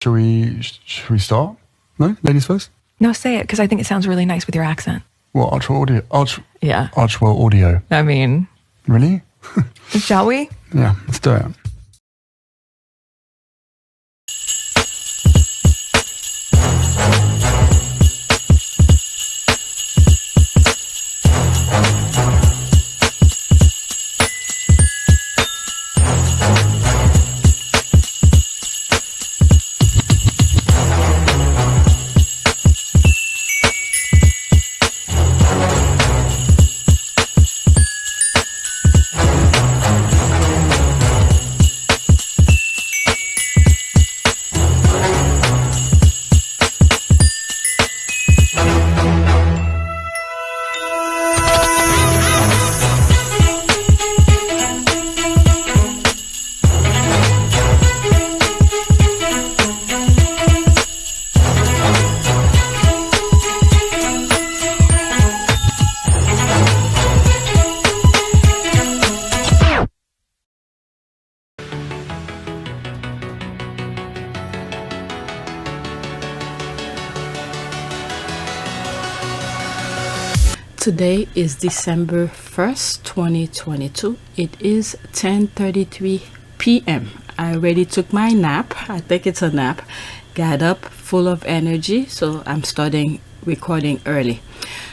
Shall we start? No? Ladies first? No, say it, because I think it sounds really nice with your accent. What, Archwell Audio? Yeah. Archwell Audio. I mean... Really? Shall we? Yeah, let's do it. Today is December 1st, 2022. It is 10:33 p.m. I already took my nap. I think it's a nap. Got up full of energy, so I'm starting recording early.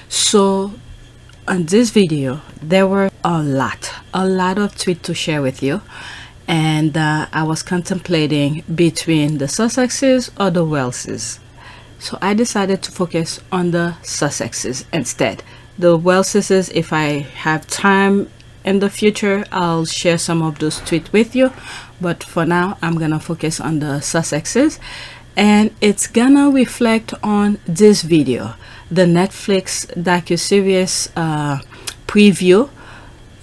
So on this video, there were a lot of tweets to share with you. And I was contemplating between the Sussexes or the Welleses. So I decided to focus on the Sussexes instead. The Welleses, if I have time in the future, I'll share some of those tweets with you. But for now, I'm gonna focus on the Sussexes. And it's gonna reflect on this video, the Netflix docuseries preview.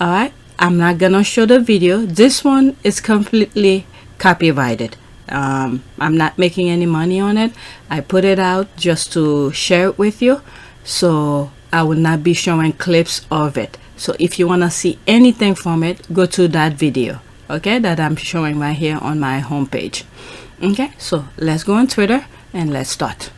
Alright, I'm not gonna show the video. This one is completely copyrighted. I'm not making any money on it. I put it out just to share it with you. So I will not be showing clips of it. So if you want to see anything from it, go to that video, okay, that I'm showing right here on my homepage. Okay, so let's go on Twitter and let's start.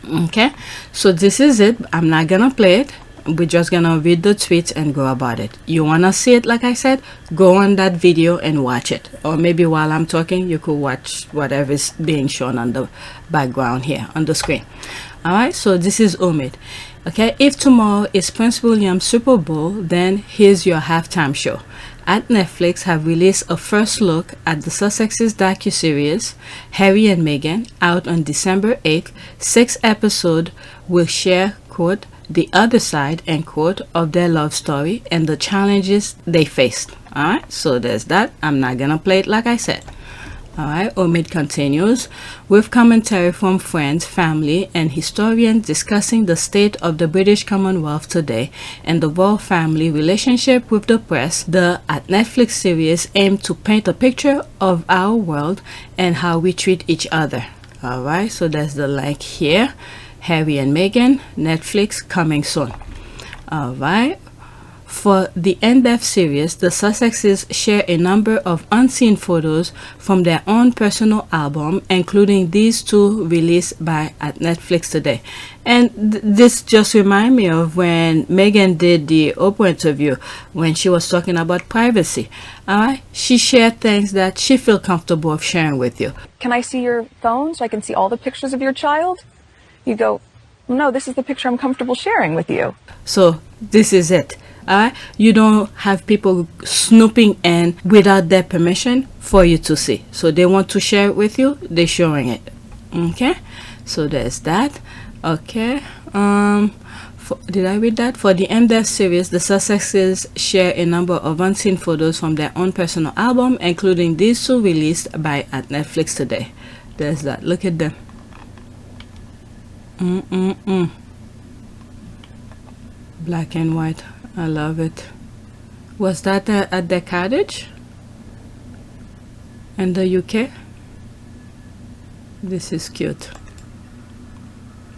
Okay, so this is it. I'm not gonna play it. We're just gonna read the tweets and go about it. You wanna see it, like I said, go on that video and watch it. Or maybe while I'm talking, you could watch whatever is being shown on the background here on the screen. Alright, so this is Omid. Okay, if tomorrow is Prince William's Super Bowl, then here's your halftime show. At Netflix have released a first look at the Sussexes docuseries, Harry and Meghan, out on December 8th. 6 episodes will share, quote, the other side, end quote, of their love story and the challenges they faced. Alright, so there's that. I'm not gonna play it like I said. Alright, Omid continues with commentary from friends, family, and historians discussing the state of the British Commonwealth today and the royal family relationship with the press. The at Netflix series aim to paint a picture of our world and how we treat each other. Alright, so there's the link here. Harry and Meghan, Netflix, coming soon. Alright. For the in-depth series, the Sussexes share a number of unseen photos from their own personal album, including these two released by at Netflix today. And this just reminds me of when Meghan did the Oprah interview when she was talking about privacy. Alright, she shared things that she feels comfortable of sharing with you. Can I see your phone so I can see all the pictures of your child? You go, no, this is the picture I'm comfortable sharing with you. So this is it. You don't have people snooping in without their permission for you to see. So they want to share it with you, they're showing it. Okay, so there's that. Okay, did I read that? For the in-depth series, the Sussexes share a number of unseen photos from their own personal album, including these two released by at Netflix today. There's that. Look at them. Black and white. I love it. Was that at their cottage in the UK? This is cute.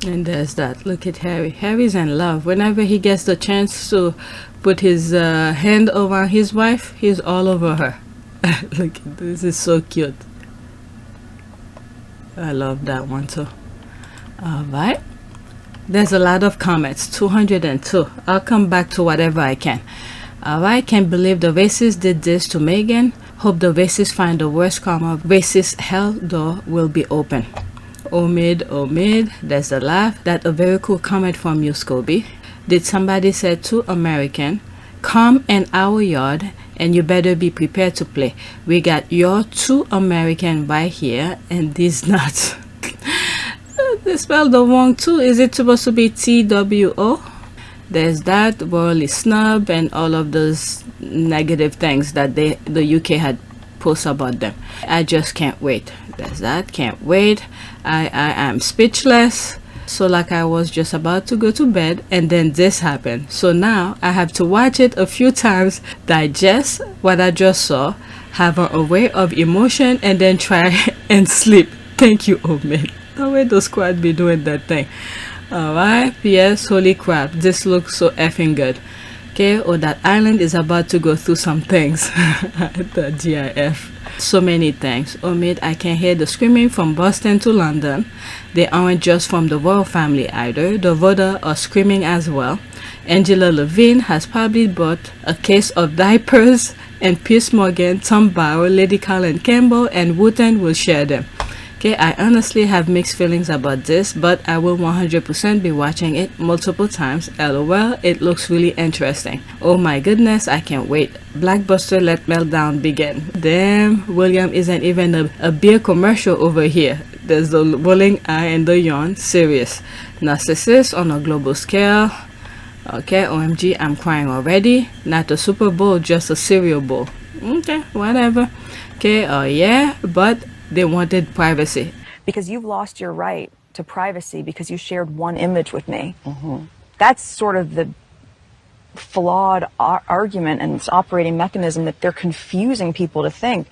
And there's that. Look at Harry. Harry's in love. Whenever he gets the chance to put his hand over his wife, he's all over her. Look, this is so cute. I love that one too. All right. There's a lot of comments. 202. I'll come back to whatever I can. All right. Can't believe the racists did this to Meghan. Hope the racists find the worst karma. Racist hell door will be open. Omid, there's a laugh. That's a very cool comment from you, Scobie. Did somebody say to American, come in our yard and you better be prepared to play. We got your 2 American right here and these nuts. They spelled the wrong 2. Is it supposed to be TWO? There's that, royally snub, and all of those negative things that the UK had posted about them. I just can't wait. There's that, can't wait. I am speechless. So like I was just about to go to bed and then this happened. So now I have to watch it a few times, digest what I just saw, have an array of emotion, and then try and sleep. Thank you, Omid. The way the squad be doing that thing. Alright, Piers, holy crap, this looks so effing good. Okay, oh, that island is about to go through some things. The GIF. So many things. Omid, I can hear the screaming from Boston to London. They aren't just from the royal family either. The voter are screaming as well. Angela Levine has probably bought a case of diapers, and Piers Morgan, Tom Bauer, Lady Colin Campbell, and Wooten will share them. Okay, I honestly have mixed feelings about this, but I will 100% be watching it multiple times. LOL, it looks really interesting. Oh my goodness, I can't wait. Blockbuster, let meltdown begin. Damn, William isn't even a beer commercial over here. There's the rolling eye and the yawn. Serious. Narcissist on a global scale. Okay, OMG, I'm crying already. Not a Super Bowl, just a cereal bowl. Okay, whatever. Okay, yeah, but they wanted privacy. Because you've lost your right to privacy because you shared one image with me. That's sort of the flawed argument and its operating mechanism that they're confusing people to think.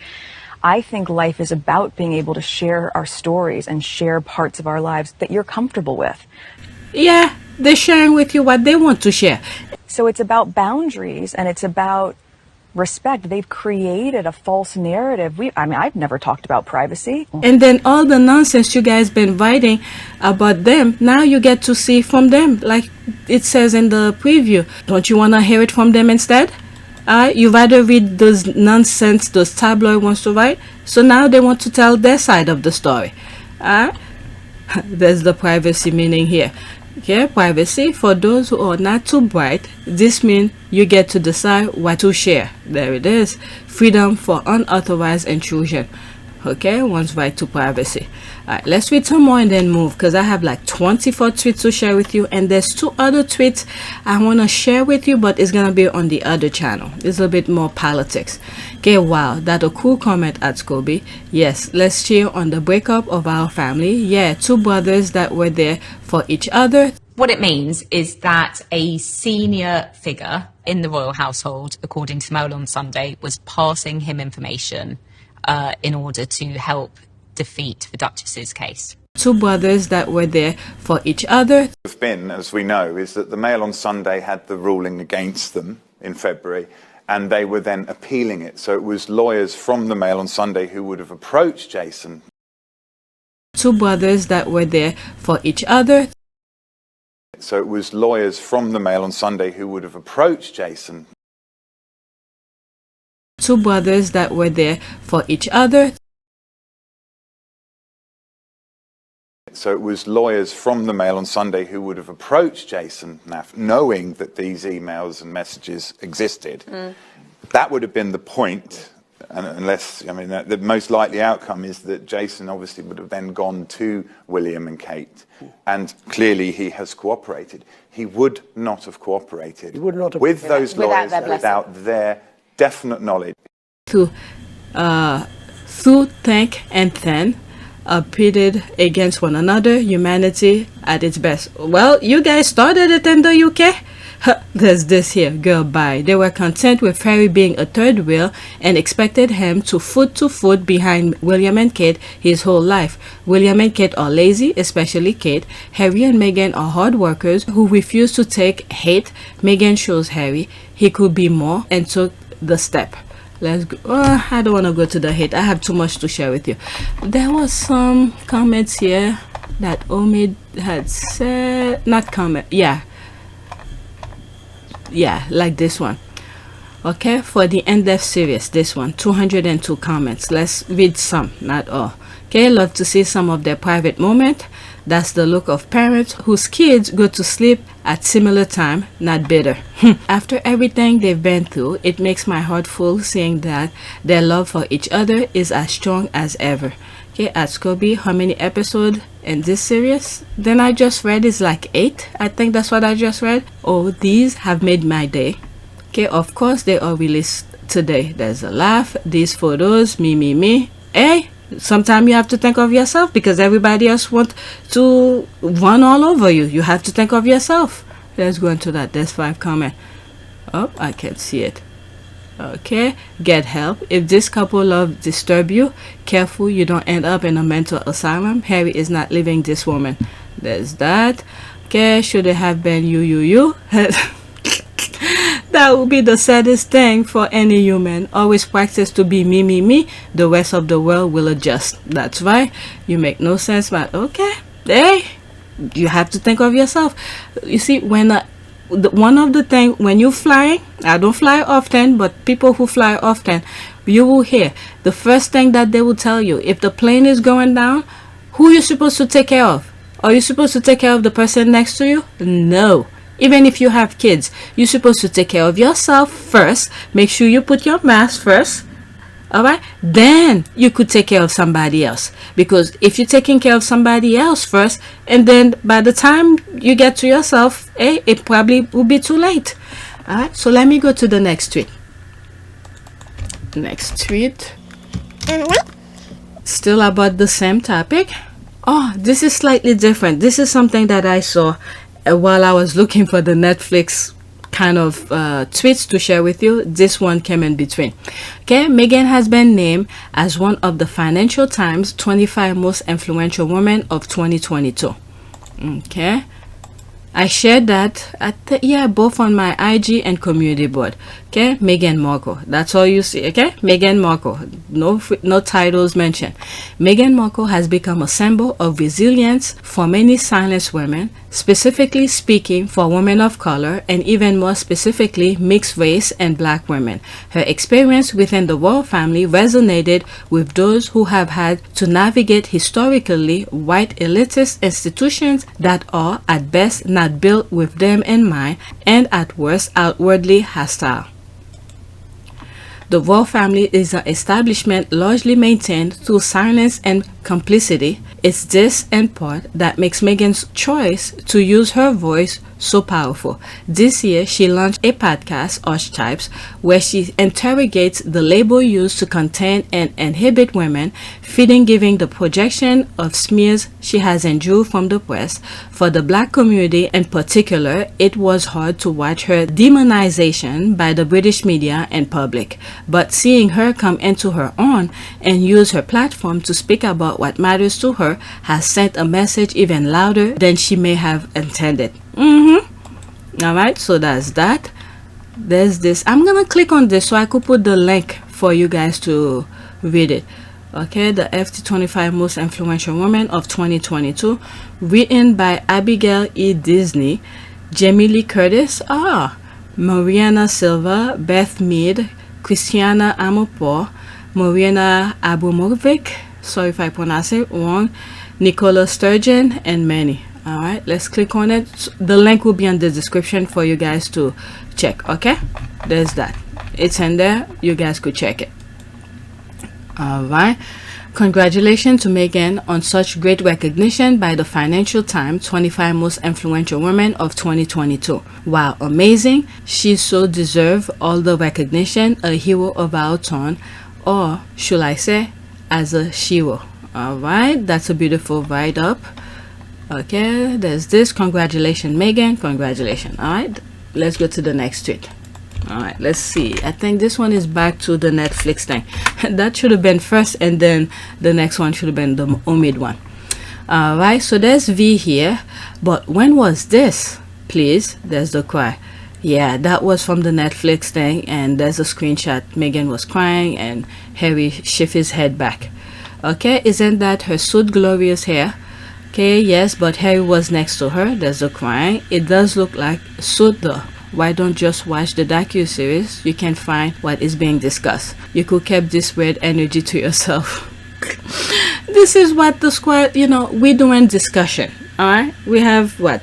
I think life is about being able to share our stories and share parts of our lives that you're comfortable with. Yeah, they're sharing with you what they want to share. So it's about boundaries and it's about respect. They've created a false narrative. I mean, I've never talked about privacy. And then all the nonsense you guys been writing about them, now you get to see from them, like it says in the preview. Don't you want to hear it from them instead? You rather read those nonsense those tabloid wants to write, so now they want to tell their side of the story. There's the privacy meaning here. Okay, privacy for those who are not too bright. This means you get to decide what to share. There it is. Freedom for unauthorized intrusion. Okay, one's right to privacy. Alright, let's read some more and then move, because I have like 24 tweets to share with you, and there's 2 other tweets I want to share with you, but it's gonna be on the other channel. It's a bit more politics. Okay, wow, that a cool comment at Scobie. Yes, let's cheer on the breakup of our family. Yeah, 2 brothers that were there for each other. What it means is that a senior figure in the royal household, according to Mail on Sunday, was passing him information in order to help defeat the Duchess's case. 2 brothers that were there for each other. Have been, as we know, is that the Mail on Sunday had the ruling against them in February, and they were then appealing it. So it was lawyers from the Mail on Sunday who would have approached Jason. 2 brothers that were there for each other. So it was lawyers from the Mail on Sunday who would have approached Jason. 2 brothers that were there for each other. So it was lawyers from the Mail on Sunday who would have approached Jason Naff, knowing that these emails and messages existed. That would have been the point, unless, I mean, the most likely outcome is that Jason obviously would have then gone to William and Kate, and clearly he has cooperated. He would not have cooperated with those lawyers without their definite knowledge. To think and then pitted against one another, humanity at its best. Well, you guys started it in the UK. There's this here, girl, bye. They were content with Harry being a third wheel and expected him to foot behind William and Kate his whole life. William and Kate are lazy, especially Kate. Harry and Meghan are hard workers who refuse to take hate. Meghan shows Harry he could be more and took the step. Let's go. Oh, I don't want to go to the hate. I have too much to share with you. There was some comments here that Omid had said. Not comment. Yeah, like this one. Okay, for the in-depth series, this one, 202 comments. Let's read some, not all. Okay, love to see some of their private moment. That's the look of parents whose kids go to sleep at similar time, not bitter. After everything they've been through, it makes my heart full seeing that their love for each other is as strong as ever. Okay, at Scobie, how many episodes in this series? Then I just read is like 8. I think that's what I just read. Oh, these have made my day. Okay, of course they are released today. There's a laugh, these photos, me. Hey, sometimes you have to think of yourself because everybody else want to run all over you. You have to think of yourself. Let's go into that. There's 5 comments. Oh, I can't see it. Okay, get help. If this couple love disturb you, careful you don't end up in a mental asylum. Harry is not leaving this woman. There's that. Okay, should it have been you? That would be the saddest thing for any human. Always practice to be me. The rest of the world will adjust. That's right. You make no sense, but okay. Hey, you have to think of yourself. You see, when one of the things when you flying, I don't fly often, but people who fly often, you will hear the first thing that they will tell you. If the plane is going down, who are you supposed to take care of? Are you supposed to take care of the person next to you? No. Even if you have kids, you're supposed to take care of yourself first. Make sure you put your mask first. Alright? Then you could take care of somebody else. Because if you're taking care of somebody else first, and then by the time you get to yourself, it probably will be too late. Alright? So let me go to the next tweet. Next tweet. Still about the same topic. Oh, this is slightly different. This is something that I saw while I was looking for the Netflix kind of tweets to share with you. This one came in between. Okay, Meghan has been named as one of the Financial Times 25 most influential women of 2022. Okay, I shared that both on my IG and community board. Okay, Meghan Markle. That's all you see. Okay, Meghan Markle. No titles mentioned. Meghan Markle has become a symbol of resilience for many silenced women, specifically speaking for women of color and even more specifically mixed race and black women. Her experience within the royal family resonated with those who have had to navigate historically white elitist institutions that are at best not built with them in mind and at worst outwardly hostile. The royal family is an establishment largely maintained through silence and complicity. It's this, in part, that makes Meghan's choice to use her voice so powerful. This year, she launched a podcast, Archetypes, where she interrogates the label used to contain and inhibit women, giving the projection of smears she has endured from the press. For the black community in particular, it was hard to watch her demonization by the British media and public. But seeing her come into her own and use her platform to speak about what matters to her has sent a message even louder than she may have intended. Alright, so that's that. There's this. I'm gonna click on this so I could put the link for you guys to read it. Okay, the FT25 most influential women of 2022, written by Abigail E. Disney, Jamie Lee Curtis, Mariana Silva, Beth Mead, Christiana Amopour, Mariana Abumovic, sorry if I pronounce it wrong, Nicola Sturgeon, and many. Alright, let's click on it. The link will be in the description for you guys to check. Okay, there's that. It's in there. You guys could check it. Alright, congratulations to Meghan on such great recognition by the Financial Times 25 most influential women of 2022. Wow, amazing. She so deserves all the recognition, a hero of our time, or should I say as a hero. Alright, that's a beautiful write-up. Okay, there's this. Congratulations, Meghan. Congratulations. Alright, let's go to the next tweet. Alright, let's see. I think this one is back to the Netflix thing. That should have been first, and then the next one should have been the Omid one. Alright, so there's V here. But when was this? Please, there's the cry. Yeah, that was from the Netflix thing, and there's a screenshot. Meghan was crying and Harry shifted his head back. Okay, isn't that her suit glorious hair? Okay, yes, but Harry was next to her. There's the crying. It does look like suit though. Why don't just watch the docuseries? You can find what is being discussed. You could keep this weird energy to yourself. This is what the squad, you know, we're doing discussion. Alright? We have what?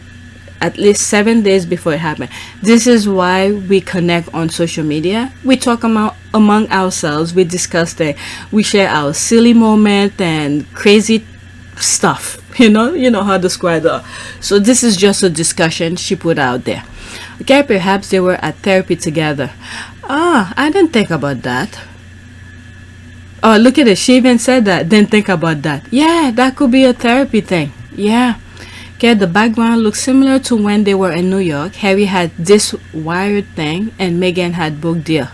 At least 7 days before it happened. This is why we connect on social media. We talk among ourselves. We discuss things. We share our silly moment and crazy stuff. You know how the squad are. So this is just a discussion she put out there. Okay, perhaps they were at therapy together. I didn't think about that. Oh, look at it. She even said that. Didn't think about that. Yeah, that could be a therapy thing. Yeah. Okay, the background looks similar to when they were in New York. Harry had this wired thing and Meghan had booked deal.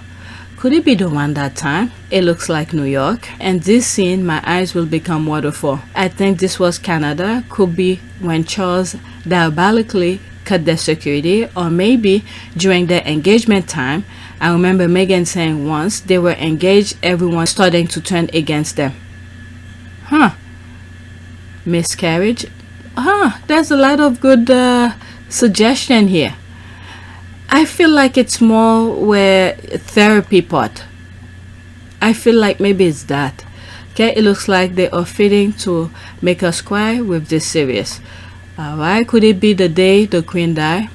Could it be the one that time? It looks like New York. And this scene, my eyes will become waterfall. I think this was Canada. Could be when Charles diabolically cut their security, or maybe during their engagement time. I remember Meghan saying once they were engaged, everyone starting to turn against them. Miscarriage? There's a lot of good suggestion here. I feel like it's more where therapy part. I feel like maybe it's that. Okay, it looks like they are fitting to make us cry with this series. Alright, could it be the day the Queen died?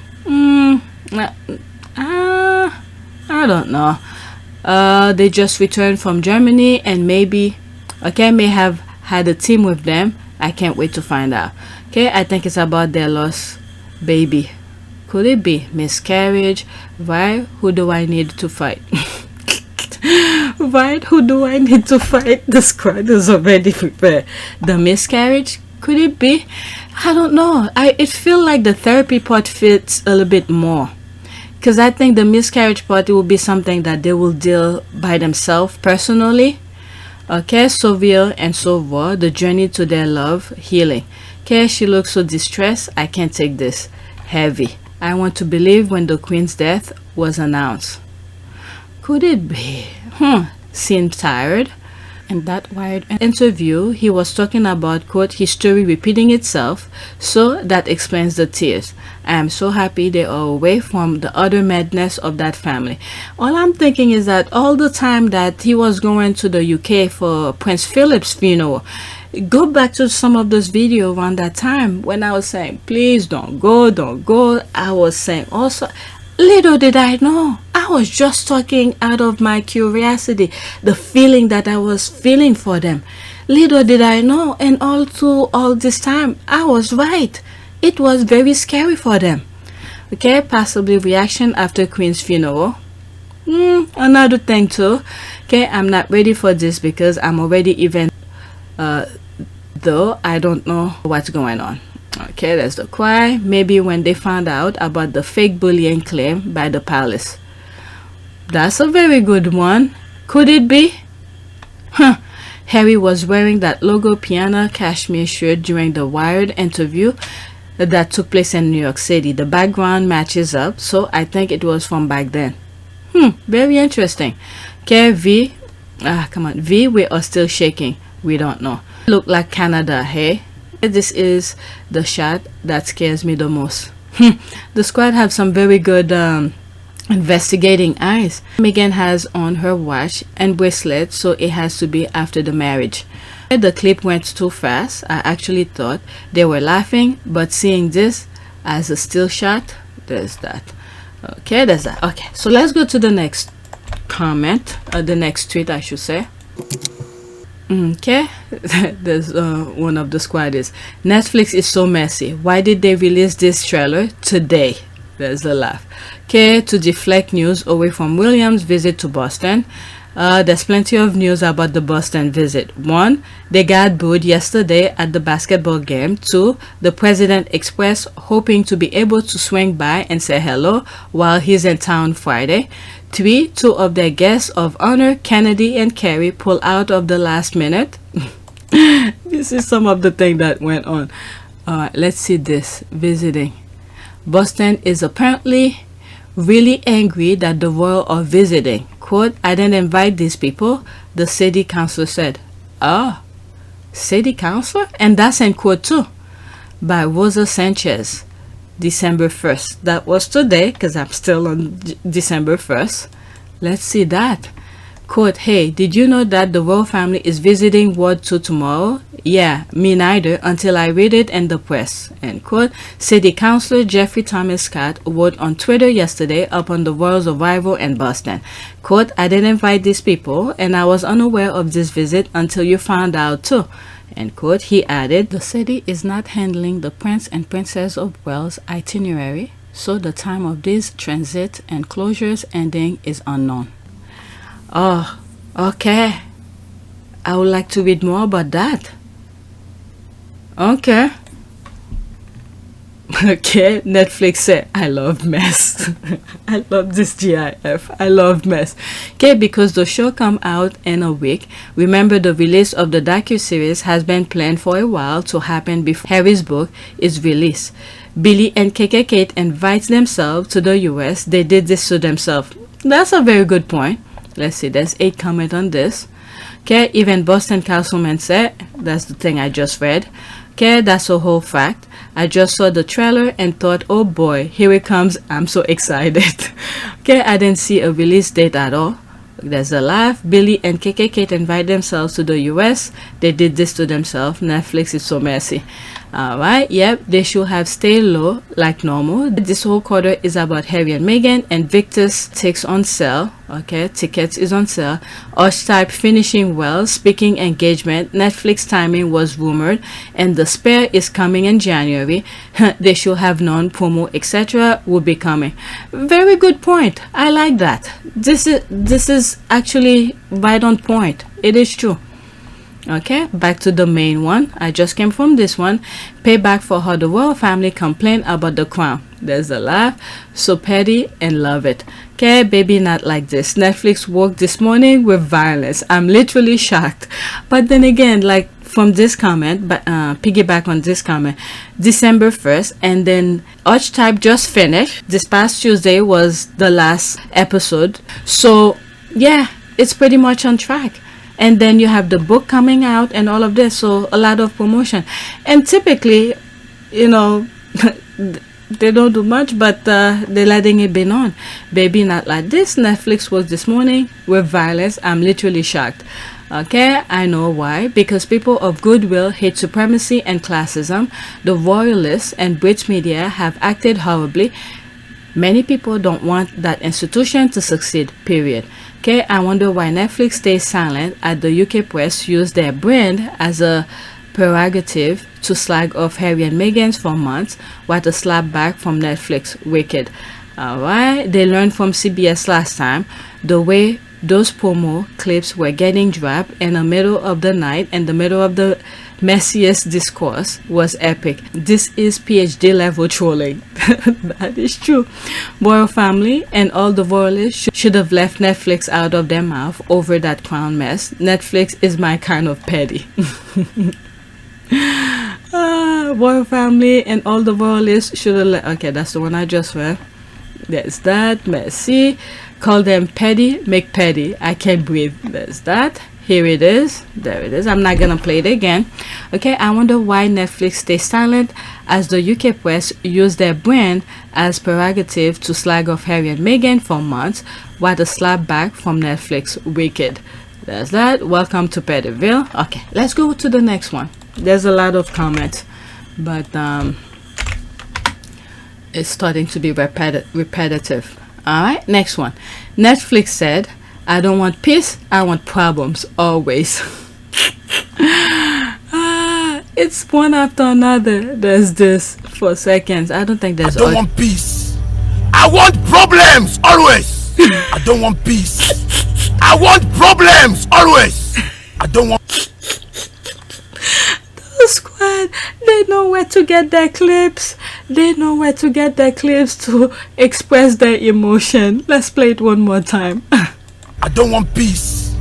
I don't know. They just returned from Germany and maybe, okay, may have had a team with them. I can't wait to find out. Okay, I think it's about their lost baby. Could it be miscarriage? Right? Who do I need to fight? Right? Who do I need to fight? The squad is already prepared. The miscarriage? Could it be? I don't know. It feels like the therapy part fits a little bit more. Because I think the miscarriage part, it will be something that they will deal by themselves personally. Okay, Sylvia and Sauveur, the journey to their love, healing. Okay, she looks so distressed. I can't take this. Heavy. I want to believe when the Queen's death was announced. Could it be? Seemed tired. In that wired interview, he was talking about, quote, history repeating itself, so that explains the tears. I am so happy they are away from the utter madness of that family. All I'm thinking is that all the time that he was going to the UK for Prince Philip's funeral, go back to some of those videos around that time when I was saying, please don't go. I was saying also, little did I know, I was just talking out of my curiosity, the feeling that I was feeling for them. Little did I know, and all this time, I was right. It was very scary for them. Okay, possibly reaction after Queen's funeral. Another thing too. Okay, I'm not ready for this because I'm already even, though I don't know what's going on. Okay, there's the cry. Maybe when they found out about the fake bullying claim by the palace. That's a very good one. Could it be? Harry was wearing that logo piano cashmere shirt during the Wired interview that took place in New York City. The background matches up, so I think it was from back then. Very interesting. Okay, V. Come on, V. We are still shaking. We don't know. Look like Canada, hey? This is the shot that scares me the most. The squad have some very good investigating eyes. Meghan has on her watch and bracelet, so it has to be after the marriage. The clip went too fast. I actually thought they were laughing, but seeing this as a still shot, there's that. Okay, there's that. Okay, so let's go to the next comment, the next tweet I should say. Okay, there's one of the squad is, Netflix is so messy. Why did they release this trailer today? There's a laugh. Okay, to deflect news away from William's visit to Boston. There's plenty of news about the Boston visit. 1, they got booed yesterday at the basketball game. 2, the president expressed hoping to be able to swing by and say hello while he's in town Friday. 3, 2 of their guests of honor, Kennedy and Kerry, pull out of the last minute. This is some of the thing that went on. Let's see this. Visiting. Boston is apparently really angry that the royal are visiting. Quote, I didn't invite these people, the city council said. Oh, city councilor? And that's in quote too, by Rosa Sanchez, December 1st. That was today, because I'm still on December 1st. Let's see that. Quote, hey, did you know that the royal family is visiting Ward 2 tomorrow? Yeah, me neither, until I read it in the press. End quote. City Councilor Jeffrey Thomas Scott wrote on Twitter yesterday upon the royals' arrival in Boston. Quote, I didn't invite these people, and I was unaware of this visit until you found out too. End quote. He added, the city is not handling the Prince and Princess of Wales itinerary, so the time of this transit and closures ending is unknown. Oh, okay. I would like to read more about that. Okay. Okay, Netflix said, I love mess. I love this GIF. I love mess. Okay, because the show come out in a week. Remember, the release of the docuseries has been planned for a while to happen before Harry's book is released. Billy and KK Kate invites themselves to the US. They did this to themselves. That's a very good point. Let's see, there's 8 comments on this. Okay, even Boston Councilman said, that's the thing I just read. Okay, that's a whole fact. I just saw the trailer and thought, oh boy, here it comes. I'm so excited. Okay, I didn't see a release date at all. There's a laugh. Billy and KK Kate invite themselves to the US. They did this to themselves. Netflix is so messy. Alright, yep, they should have stayed low like normal. This whole quarter is about Harry and Meghan. INVICTUS takes on sale. Okay, tickets is on sale. Archetype finishing well. Speaking engagement. Netflix timing was rumored. And The Spare is coming in January. They should have known promo etc. will be coming. Very good point. I like that. This is actually right on point. It is true. Okay, back to the main one. I just came from this one. Payback for how the royal family complained about the crown. There's a laugh. So petty and love it. Okay, baby, not like this. Netflix woke this morning with violence. I'm literally shocked. But then again, like from this comment, but piggyback on this comment, December 1st, and then Archetype just finished. This past Tuesday was the last episode. So yeah, it's pretty much on track. And then you have the book coming out and all of this, so a lot of promotion. And typically, you know, they don't do much, but they're letting it be known. Baby, not like this. Netflix was this morning with violence. I'm literally shocked. Okay, I know why. Because people of goodwill hate supremacy and classism. The royalists and British media have acted horribly. Many people don't want that institution to succeed, period. Okay, I wonder why Netflix stays silent as the UK press use their brand as a prerogative to slag off Harry and Meghan for months, what a slap back from Netflix. Wicked. Alright, they learned from CBS last time the way those promo clips were getting dropped in the middle of the night, in the middle of the messiest discourse, was epic. This is PhD level trolling. That is true. Royal family and all the royalists should have left Netflix out of their mouth over that crown mess. Netflix is my kind of petty. Royal family and all the royalists should have left. Okay, that's the one I just read. There's that. Merci. Call them petty, make petty. I can't breathe. There's that. Here it is. There it is. I'm not gonna play it again. Okay, I wonder why Netflix stays silent as the UK press use their brand as prerogative to slag off Harry and Meghan for months. What a slap back from Netflix. Wicked. There's that. Welcome to Pettyville. Okay, let's go to the next one. There's a lot of comments, but it's starting to be repetitive. Alright, next one. Netflix said, I don't want peace, I want problems, always. It's one after another. There's this for seconds. I don't think there's... I don't want peace. I want problems, always. I don't want peace. I want problems, always. I don't want... The squad, they know where to get their clips. They know where to get their clips to express their emotion. Let's play it one more time. I don't want peace.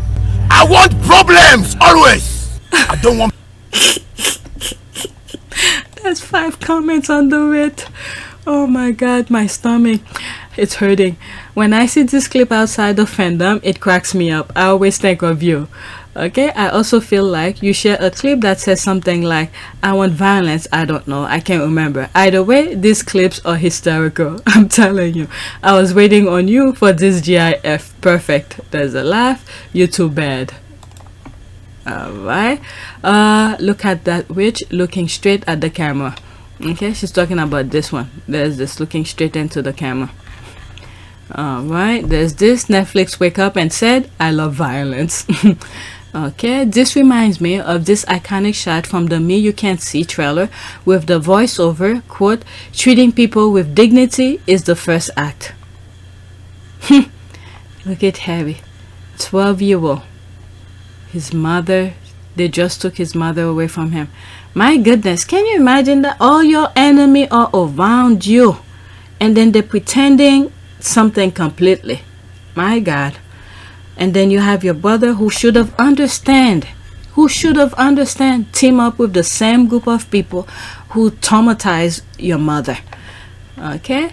I want problems, always. I don't want... There's 5 comments under it. Oh my god, my stomach. It's hurting. When I see this clip outside the fandom, it cracks me up. I always think of you. Okay, I also feel like you share a clip that says something like, I want violence. I don't know. I can't remember. Either way, these clips are hysterical. I'm telling you. I was waiting on you for this GIF. Perfect. There's a laugh. You're too bad. Alright. Look at that witch looking straight at the camera. Okay, she's talking about this one. There's this looking straight into the camera. Alright, there's this. Netflix wake up and said, I love violence. Okay, this reminds me of this iconic shot from the Me You Can't See trailer with the voiceover, quote, treating people with dignity is the first act. Look at Harry, 12-year-old. His mother, they just took his mother away from him. My goodness, can you imagine that all your enemy are around you and then they're pretending something completely? My God. And then you have your brother who should have understand, team up with the same group of people who traumatized your mother. Okay,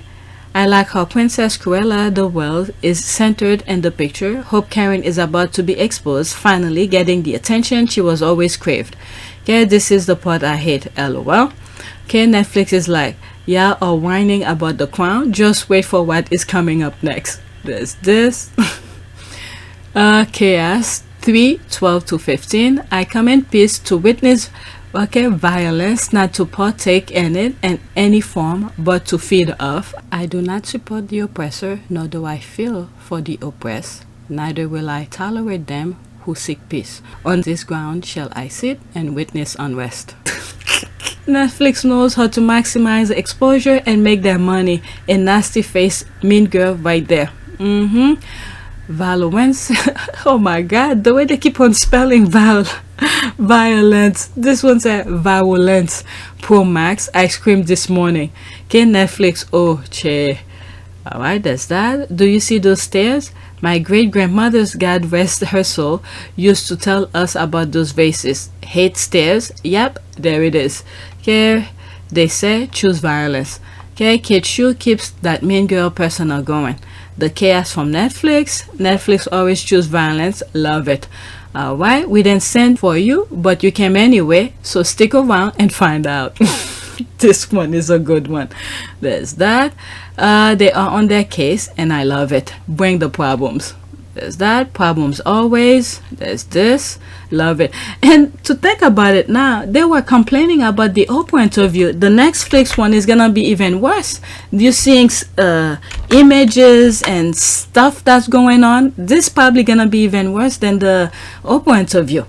I like how Princess Cruella the Well is centered in the picture. Hope Karen is about to be exposed, finally getting the attention she was always craved. Okay, this is the part I hate, lol. Okay, Netflix is like, y'all are whining about the crown, just wait for what is coming up next. There's this. Chaos 3:12-15. I commend peace to witness violence, not to partake in it in any form, but to feed off. I do not support the oppressor, nor do I feel for the oppressed. Neither will I tolerate them who seek peace. On this ground shall I sit and witness unrest. Netflix knows how to maximize exposure and make their money. A nasty face mean girl right there. Violence. Oh my God, the way they keep on spelling violence. This one said violence. Pro Max, I screamed this morning. Okay, Netflix. Oh, che. Alright, that's that. Do you see those stairs? My great-grandmother's, God rest her soul, used to tell us about those vases. Hate stairs? Yep, there it is. Okay, they say choose violence. Okay, Kid Shu keeps that mean girl persona going. The chaos from Netflix. Netflix always choose violence. Love it. Alright, we didn't send for you, but you came anyway, so stick around and find out. This one is a good one. There's that. They are on their case and I love it. Bring the problems. There's that. Problems always. There's this. Love it. And to think about it now, they were complaining about the Oprah interview. The Netflix one is gonna be even worse. You're seeing images and stuff that's going on. This probably gonna be even worse than the Oprah interview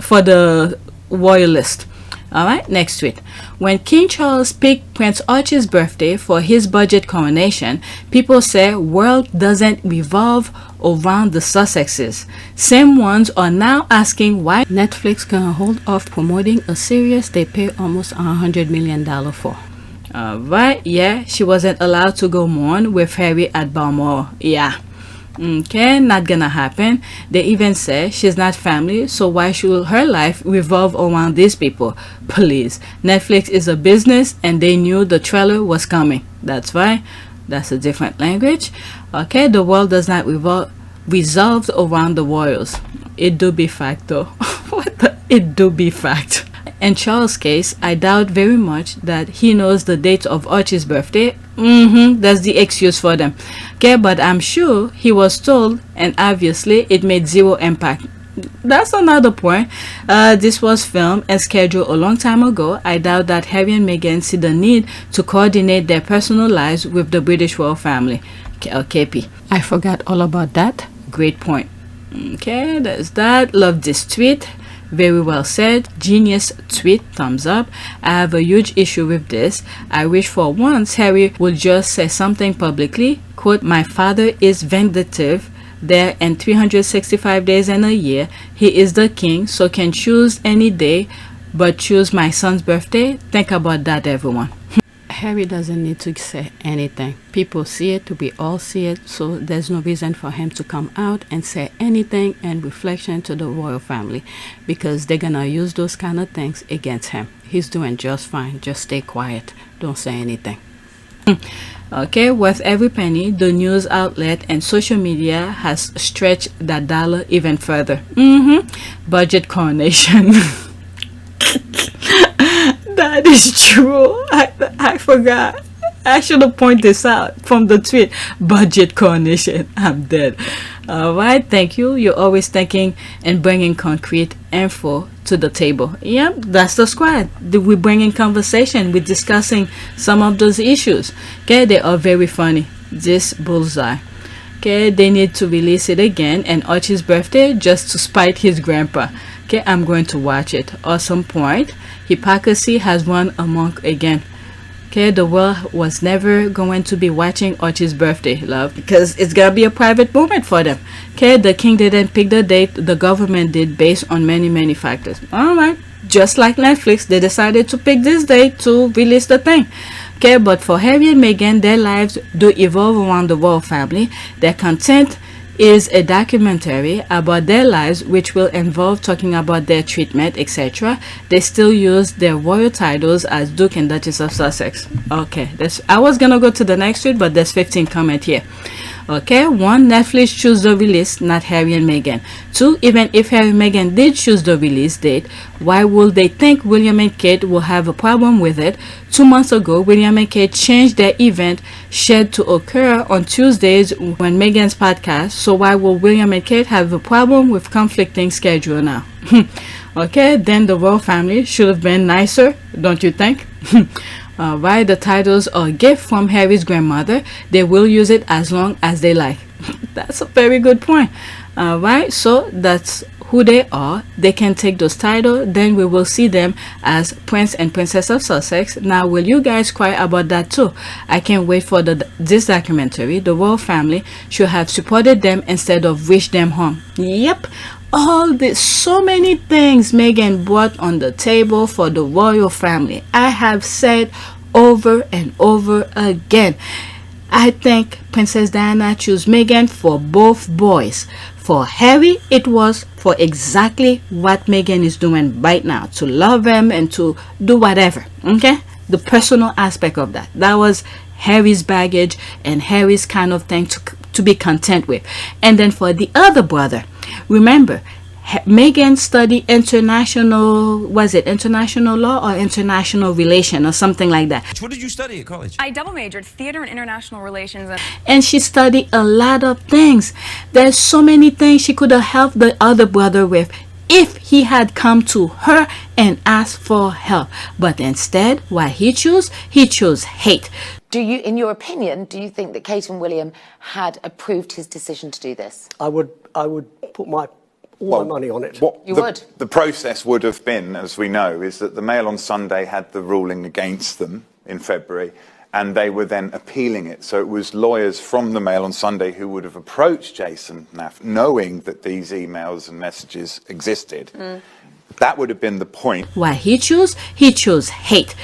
for the royalist. Alright, next tweet. When King Charles picked Prince Archie's birthday for his budget coronation, people say world doesn't revolve around the Sussexes. Same ones are now asking why Netflix can hold off promoting a series they pay almost $100 million for. Alright, yeah, she wasn't allowed to go mourn with Harry at Balmoral. Yeah. Okay, not gonna happen. They even say she's not family, so why should her life revolve around these people? Please. Netflix is a business and they knew the trailer was coming. That's right. That's a different language. Okay, the world does not resolve around the royals. It do be fact though. What the? It do be fact. In Charles' case, I doubt very much that he knows the date of Archie's birthday. That's the excuse for them. Okay, but I'm sure he was told, and obviously it made zero impact. That's another point. This was filmed and scheduled a long time ago. I doubt that Harry and Meghan see the need to coordinate their personal lives with the British royal family. KP. I forgot all about that. Great point. Okay, there's that. Love this tweet. Very well said. Genius tweet. Thumbs up. I have a huge issue with this. I wish for once Harry would just say something publicly. Quote, my father is vindictive. There and 365 days in a year. He is the king, so can choose any day, but choose my son's birthday. Think about that, everyone. Harry doesn't need to say anything. People see it, we all see it, so there's no reason for him to come out and say anything in reflection to the royal family, because they're gonna use those kind of things against him. He's doing just fine. Just stay quiet. Don't say anything. Okay, worth every penny, the news outlet and social media has stretched that dollar even further. Budget coronation. That is true. I forgot. I should have pointed this out from the tweet. Budget coronation. I'm dead. All right, thank you. You're always thinking and bringing concrete info to the table. Yep, that's the squad. We bring in conversation. We're discussing some of those issues. Okay, they are very funny. This bullseye. Okay, they need to release it again and Archie's birthday just to spite his grandpa. Okay, I'm going to watch it. Awesome point. Hypocrisy has run amok again. Okay, the world was never going to be watching Archie's birthday, love, because it's gonna be a private moment for them. Okay, the king didn't pick the date, the government did, based on many factors. All right, just like Netflix, they decided to pick this date to release the thing. Okay, but for Harry and Meghan, their lives do evolve around the royal family. Their content is a documentary about their lives, which will involve talking about their treatment, etc. They still use their royal titles as Duke and Duchess of Sussex. Okay, I was gonna go to the next tweet, but there's 15 comment here. Okay, 1, Netflix choose the release, not Harry and Meghan. 2, even if Harry and Meghan did choose the release date, why would they think William and Kate will have a problem with it? 2 months ago, William and Kate changed their event scheduled to occur on Tuesdays when Meghan's podcast, so why will William and Kate have a problem with conflicting schedule now? Okay, then the royal family should have been nicer, don't you think? Right, the titles are a gift from Harry's grandmother. They will use it as long as they like. That's a very good point. Right, so that's who they are. They can take those titles. Then we will see them as Prince and Princess of Sussex. Now, will you guys cry about that too? I can't wait for this documentary. The royal family should have supported them instead of wished them harm. Yep. All this, so many things Meghan brought on the table for the royal family. I have said over and over again, I think Princess Diana chose Meghan for both boys. For Harry, it was for exactly what Meghan is doing right now, to love him and to do whatever. Okay, the personal aspect of that was Harry's baggage and Harry's kind of thing to be content with. And then for the other brother, remember, Meghan studied international law or international relation or something like that. What did you study at college? I double majored theater and international relations. And she studied a lot of things. There's so many things she could have helped the other brother with if he had come to her and asked for help. But instead, what he chose hate. Do you, in your opinion, do you think that Kate and William had approved his decision to do this? I would put my money on it. The process would have been, as we know, is that the Mail on Sunday had the ruling against them in February, and they were then appealing it. So it was lawyers from the Mail on Sunday who would have approached Jason Naff, knowing that these emails and messages existed. That would have been the point. Why he chose hate.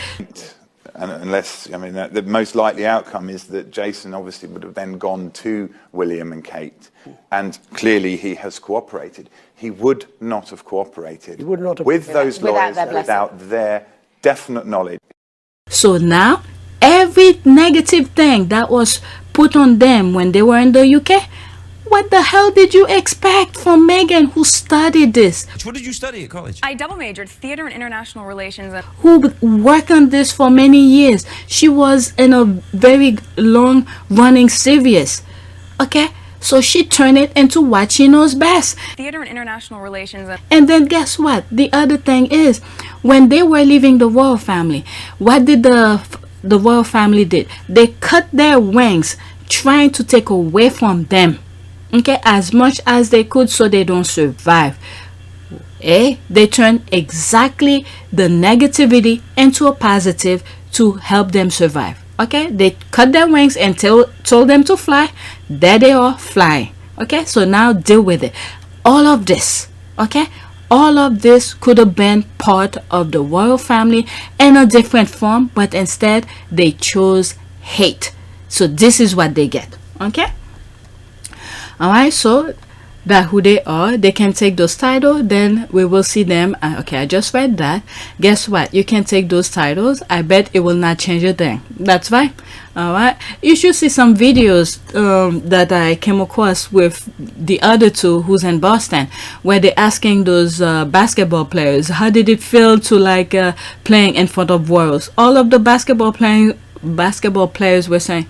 And unless, I mean, the most likely outcome is that Jason obviously would have then gone to William and Kate, and clearly he has cooperated. He would not have cooperated with those lawyers without their definite knowledge. So now, every negative thing that was put on them when they were in the UK, what the hell did you expect from Meghan, who studied this? What did you study at college? I double majored theater and international relations. Who worked on this for many years. She was in a very long running series. Okay? So she turned it into what she knows best. Theater and international relations. And then guess what? The other thing is, when they were leaving the royal family, what did the royal family did? They cut their wings, trying to take away from them. Okay, as much as they could so they don't survive. They turn exactly the negativity into a positive to help them survive. Okay, they cut their wings and told them to fly. There they are, flying. Okay, so now deal with it. All of this, okay, all of this could have been part of the royal family in a different form, but instead they chose hate. So this is what they get. Okay. Alright, so that who they are, they can take those titles, then we will see them. Okay, I just read that. Guess what? You can take those titles. I bet it will not change a thing. That's right. All right. You should see some videos that I came across with the other two who's in Boston, where they're asking those basketball players, how did it feel to like playing in front of royals? All of the basketball players were saying,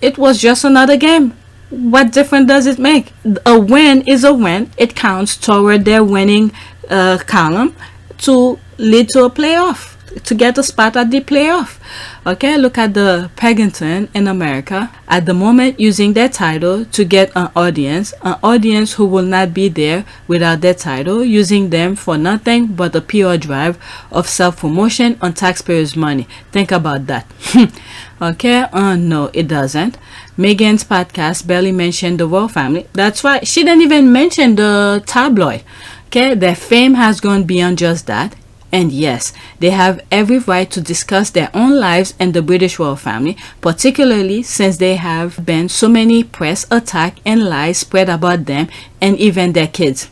it was just another game. What difference does it make? A win is a win. It counts toward their winning column to lead to a playoff, to get a spot at the playoff. Okay, look at the Paddington in America at the moment using their title to get an audience who will not be there without their title, using them for nothing but a PR drive of self-promotion on taxpayers' money. Think about that. Okay, no, it doesn't. Meghan's podcast barely mentioned the royal family. That's right, she didn't even mention the tabloid. Okay, their fame has gone beyond just that. And yes, they have every right to discuss their own lives and the British royal family, particularly since there have been so many press attacks and lies spread about them and even their kids.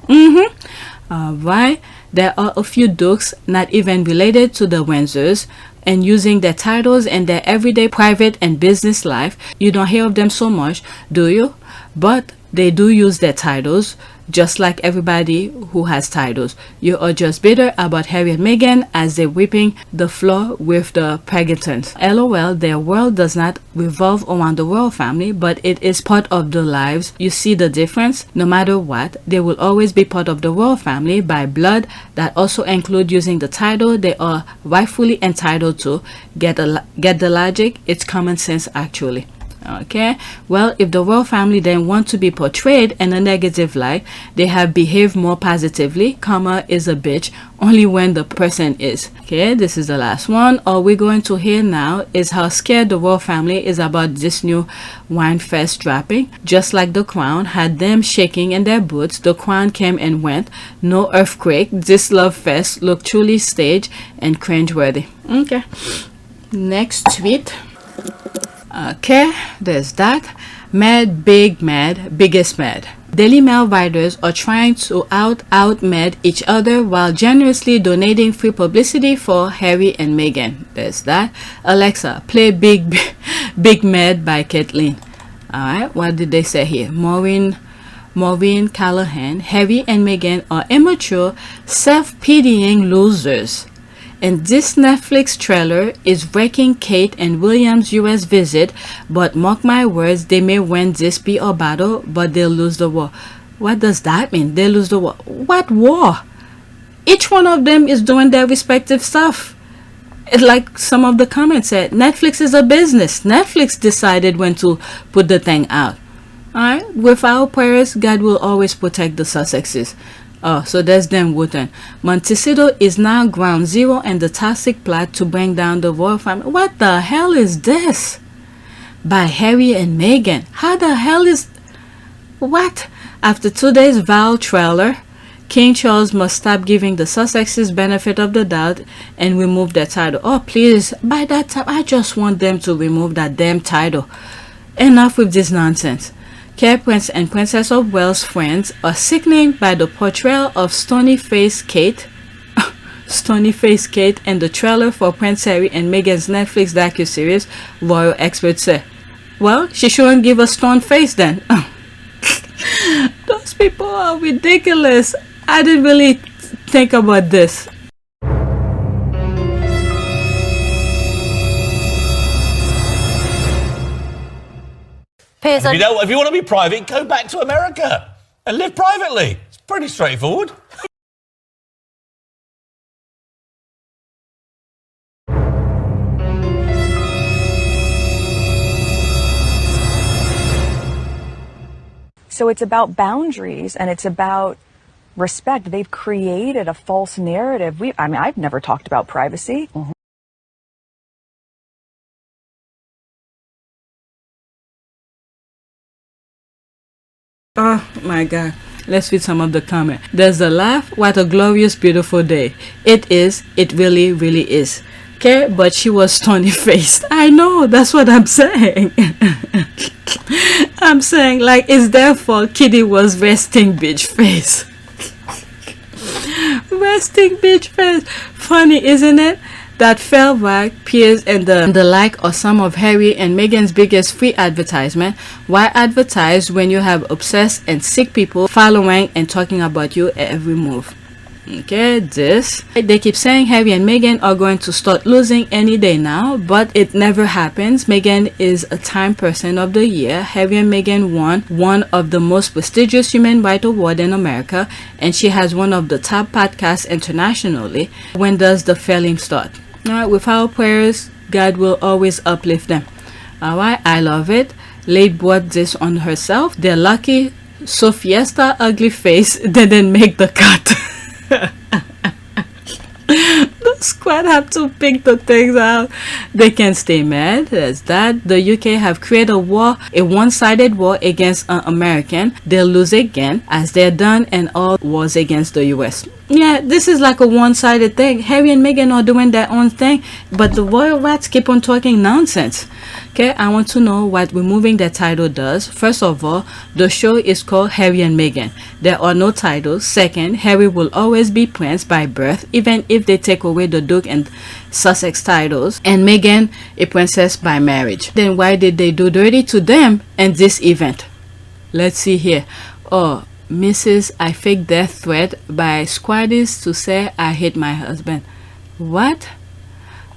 Alright, there are a few dukes not even related to the Windsors, and using their titles in their everyday private and business life. You don't hear of them so much, do you? But they do use their titles, just like everybody who has titles. You are just bitter about Harry and Meghan as they're whipping the floor with the Paddingtons. LOL, their world does not revolve around the royal family, but it is part of their lives. You see the difference? No matter what, they will always be part of the royal family by blood. That also includes using the title they are rightfully entitled to. Get the logic? It's common sense actually. Okay, well, if the royal family then want to be portrayed in a negative light, they have behaved more positively. Karma is a bitch only when the person is. Okay, this is the last one. All we're going to hear now is how scared the royal family is about this new wine fest dropping. Just like the crown had them shaking in their boots, the crown came and went. No earthquake. This love fest looked truly staged and cringeworthy. Okay, next tweet. Okay, there's that. Mad, big mad, biggest mad. Daily Mail writers are trying to out-mad each other while generously donating free publicity for Harry and Meghan. There's that. Alexa, play Big Mad by Kathleen. Alright, what did they say here? Maureen Callahan. Harry and Meghan are immature, self-pitying losers. And this Netflix trailer is wrecking Kate and William's US visit, but mark my words, they may win this PR battle, but they'll lose the war. What does that mean? They lose the war. What war? Each one of them is doing their respective stuff. It's like some of the comments said, Netflix is a business. Netflix decided when to put the thing out. Alright, with our prayers, God will always protect the Sussexes. Oh, so there's them Wooten. Montecito is now ground zero in the toxic plot to bring down the royal family. What the hell is this? By Harry and Meghan. How the hell is... What? After today's Val trailer, King Charles must stop giving the Sussexes benefit of the doubt and remove their title. Oh, please. By that time, I just want them to remove that damn title. Enough with this nonsense. Prince and Princess of Wales friends are sickened by the portrayal of Stony-Faced Kate and the trailer for Prince Harry and Meghan's Netflix docuseries, royal experts say. Well, she shouldn't give a stone face then. Those people are ridiculous. I didn't really think about this. Piers, if you want to be private, go back to America and live privately. It's pretty straightforward. So it's about boundaries and it's about respect. They've created a false narrative. I've never talked about privacy. Oh my God. Let's read some of the comment. There's a laugh. What a glorious, beautiful day. It is. It really, really is. Okay, but she was stony-faced. I know. That's what I'm saying. I'm saying, like, it's their fault Kitty was resting bitch face. Resting bitch face. Funny, isn't it? That fell back, Piers and the like are some of Harry and Meghan's biggest free advertisement. Why advertise when you have obsessed and sick people following and talking about you every move? Okay, this. They keep saying Harry and Meghan are going to start losing any day now, but it never happens. Meghan is a Time Person of the Year. Harry and Meghan won one of the most prestigious human rights awards in America, and she has one of the top podcasts internationally. When does the failing start? Alright, with our prayers, God will always uplift them. Alright, I love it. Late brought this on herself. They're lucky Sophia's ugly face didn't make the cut. The squad have to pick the things out. They can stay mad. There's that. The UK have created a war, a one-sided war against American. They'll lose again, as they're done and all wars against the US. Yeah, this is like a one-sided thing. Harry and Meghan are doing their own thing, but the royal rats keep on talking nonsense. Okay, I want to know what removing the title does. First of all, the show is called Harry and Meghan. There are no titles. Second, Harry will always be prince by birth, even if they take away the Duke and Sussex titles, and Meghan a princess by marriage. Then why did they do dirty to them in this event? Let's see here. Oh, Mrs. I fake death threat by squaddies to say I hate my husband. What?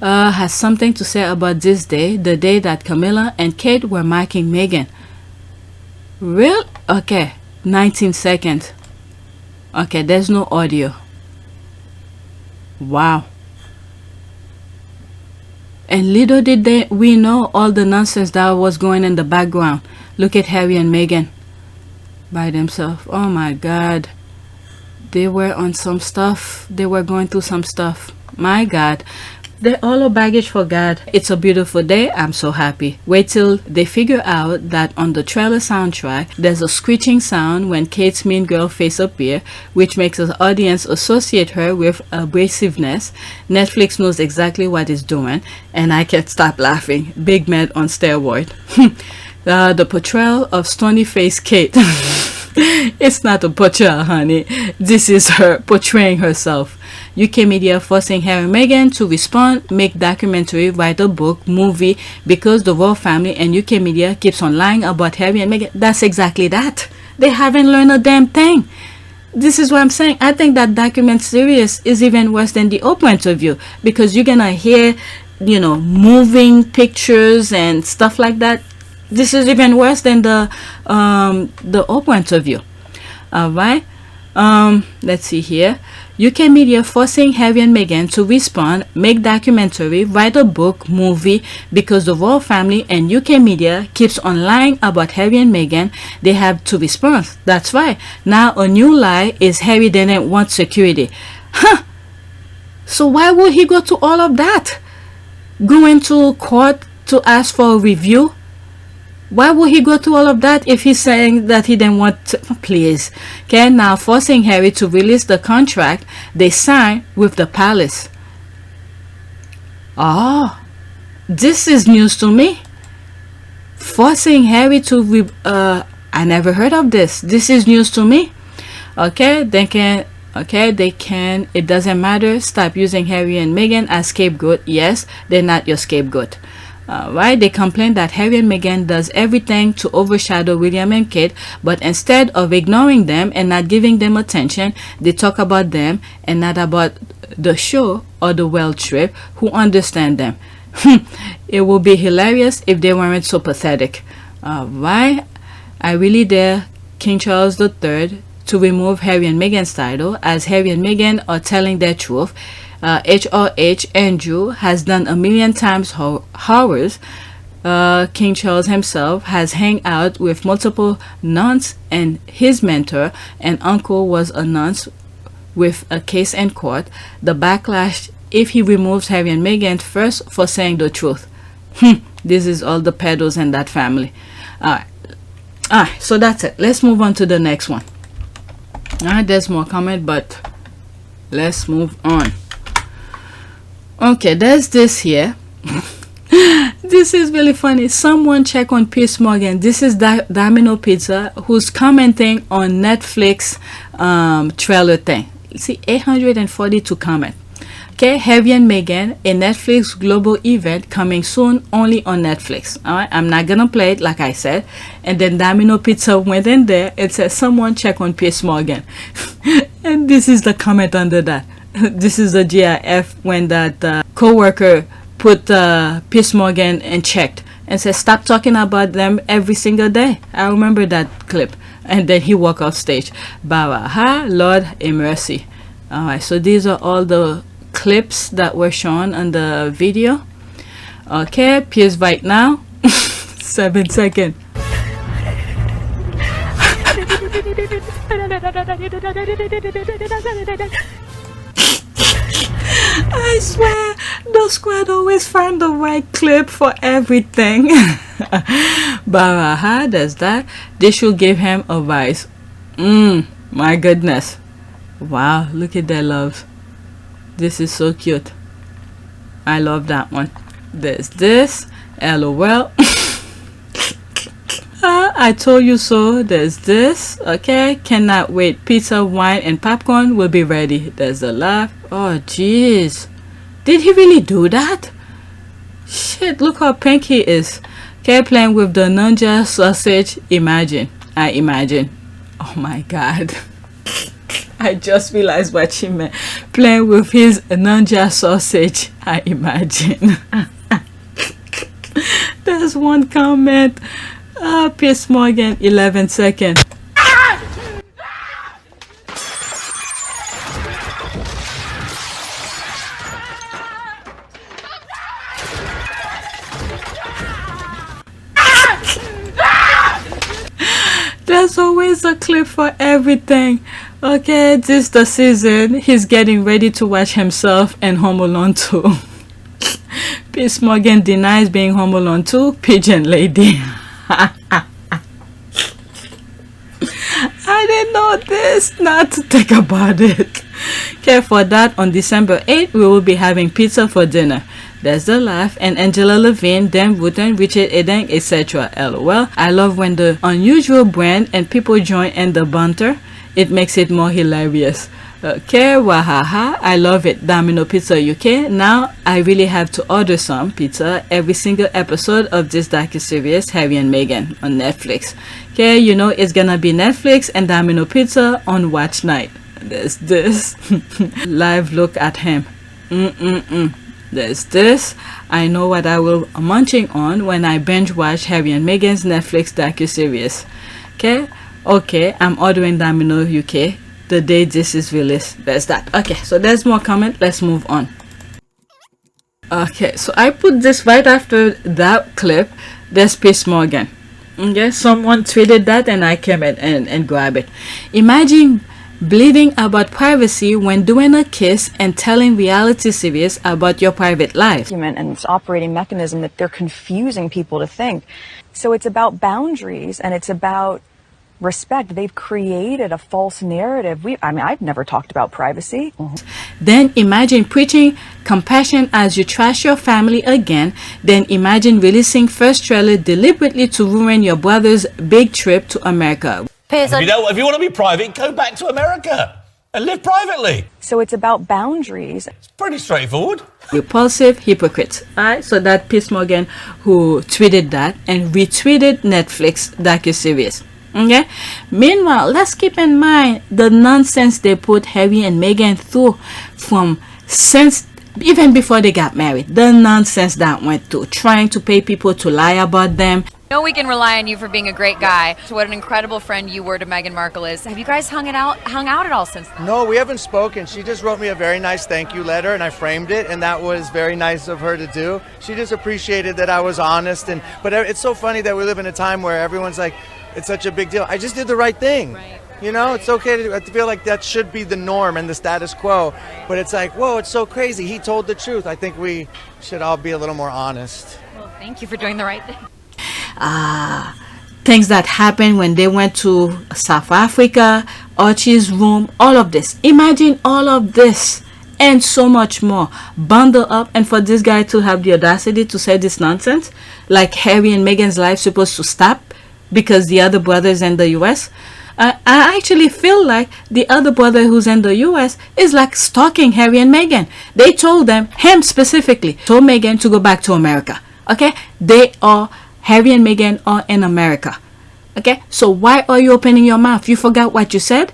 Has something to say about this day, the day that Camilla and Kate were marking Meghan. Real? Okay, 19 seconds. Okay, there's no audio. Wow. And little did we know all the nonsense that was going in the background. Look at Harry and Meghan by themselves. Oh my God. They were on some stuff. They were going through some stuff. My God. They're all a baggage for God. It's a beautiful day. I'm so happy. Wait till they figure out that on the trailer soundtrack, there's a screeching sound when Kate's mean girl face appears, which makes the audience associate her with abrasiveness. Netflix knows exactly what it's doing, and I can't stop laughing. Big Mad on steroid. The portrayal of stony-faced Kate. It's not a portrayal, honey. This is her portraying herself. UK media forcing Harry and Meghan to respond, make documentary, write a book, movie, because the royal family and UK media keeps on lying about Harry and Meghan. That's exactly that. They haven't learned a damn thing. This is what I'm saying. I think that document series is even worse than the Oprah interview, because you're gonna hear, you know, moving pictures and stuff like that. This is even worse than the Oprah interview. All right. Let's see here. UK media forcing Harry and Meghan to respond, make documentary, write a book, movie, because the royal family and UK media keeps on lying about Harry and Meghan. They have to respond. That's right. Now a new lie is Harry didn't want security. Huh. So why would he go to all of that? Going to court to ask for a review? Why would he go to all of that if he's saying that he didn't want to? Please. Okay, now forcing Harry to release the contract they signed with the palace. Oh, this is news to me. Forcing Harry to I never heard of this. This is news to me. Okay, they can, it doesn't matter. Stop using Harry and Meghan as scapegoat. Yes, they're not your scapegoat. Right? They complain that Harry and Meghan does everything to overshadow William and Kate, but instead of ignoring them and not giving them attention, they talk about them and not about the show or the world trip. Who understand them? It would be hilarious if they weren't so pathetic. Right? I really dare King Charles III to remove Harry and Meghan's title, as Harry and Meghan are telling their truth. HRH Andrew has done a million times horrors. King Charles himself has hung out with multiple nuns, and his mentor and uncle was a nun with a case in court. The backlash if he removes Harry and Meghan first for saying the truth. This is all the pedos in that family. Alright, so that's it. Let's move on to the next one. Alright, there's more comment, but let's move on. Okay, there's this here. This This is really funny. Someone check on Piers Morgan. This is Domino Pizza, who's commenting on Netflix trailer thing. You see, 842 comment. Okay, Harry and Meghan, a Netflix global event coming soon, only on Netflix. All right, I'm not gonna play it like I said. And then Domino Pizza went in there and said, someone check on Piers Morgan. And this is the comment under that. This is the GIF when that co-worker put Piers Morgan and checked and said, stop talking about them every single day. I remember that clip. And then he walked off stage. Bawa, Lord a mercy. All right, so these are all the clips that were shown on the video. Okay, Piers right now. 7 seconds. I swear, the squad always find the right clip for everything. Baraha does that. They should give him advice. My goodness. Wow, look at that, love. This is so cute. I love that one. There's this. LOL. I told you so. There's this. Okay, cannot wait. Pizza, wine, and popcorn will be ready. There's the laugh. Oh, jeez. Did he really do that? Shit, look how pink he is. Okay, playing with the Nunja sausage. Imagine. I imagine. Oh my god. I just realized what she meant. Playing with his Nunja sausage. I imagine. There's one comment. Piers Morgan, 11 seconds. There's always a clip for everything. Okay, this the season. He's getting ready to watch himself and Home Alone 2. Piers Morgan denies being Home Alone 2. Pigeon lady. I didn't know this. Not to think about it. Okay, for that, on December 8th, we will be having pizza for dinner. There's the laugh. And Angela Levine, Dan Wooten, Richard Edeng, etc. LOL. I love when the unusual brand and people join in the banter. It makes it more hilarious. Okay, wahaha. I love it. Domino Pizza UK. Now I really have to order some pizza every single episode of this docuseries Harry and Meghan on Netflix. Okay, you know it's gonna be Netflix and Domino Pizza on watch night. There's this. Live look at him. There's this. I know what I will be munching on when I binge watch Harry and Meghan's Netflix docuseries. Okay, I'm ordering Domino UK the day this is released. There's that. Okay, so there's more comment. Let's move on. Okay, so I put this right after that clip. There's Piers Morgan. Okay, someone tweeted that and I came in and grabbed it. Imagine bleeding about privacy when doing a kiss and telling reality series about your private life. And its operating mechanism that they're confusing people to think. So it's about boundaries and it's about respect. They've created a false narrative. I've never talked about privacy. Then imagine preaching compassion as you trash your family again. Then imagine releasing first trailer deliberately to ruin your brother's big trip to America. Piers, If you want to be private, go back to America and live privately. So it's about boundaries. It's pretty straightforward. Repulsive hypocrites. Alright, so that Piers Morgan who tweeted that and retweeted Netflix docuseries. Okay. Meanwhile, let's keep in mind the nonsense they put Harry and Meghan through from since even before they got married. The nonsense that went through, trying to pay people to lie about them. No, we can rely on you for being a great guy. So what an incredible friend you were to Meghan Markle is. Have you guys hung out at all since then? No, we haven't spoken. She just wrote me a very nice thank you letter and I framed it, and that was very nice of her to do. She just appreciated that I was honest, but it's so funny that we live in a time where everyone's like, it's such a big deal. I just did the right thing. Right. You know, it's okay to feel like that should be the norm and the status quo. But it's like, whoa, it's so crazy. He told the truth. I think we should all be a little more honest. Well, thank you for doing the right thing. Things that happened when they went to South Africa, Archie's room, all of this. Imagine all of this and so much more. Bundle up, and for this guy to have the audacity to say this nonsense, like Harry and Meghan's life supposed to stop because the other brother's in the US. I actually feel like the other brother who's in the US is like stalking Harry and Meghan. They told them, him specifically, told Meghan to go back to America. Okay? Harry and Meghan are in America. Okay? So why are you opening your mouth? You forgot what you said?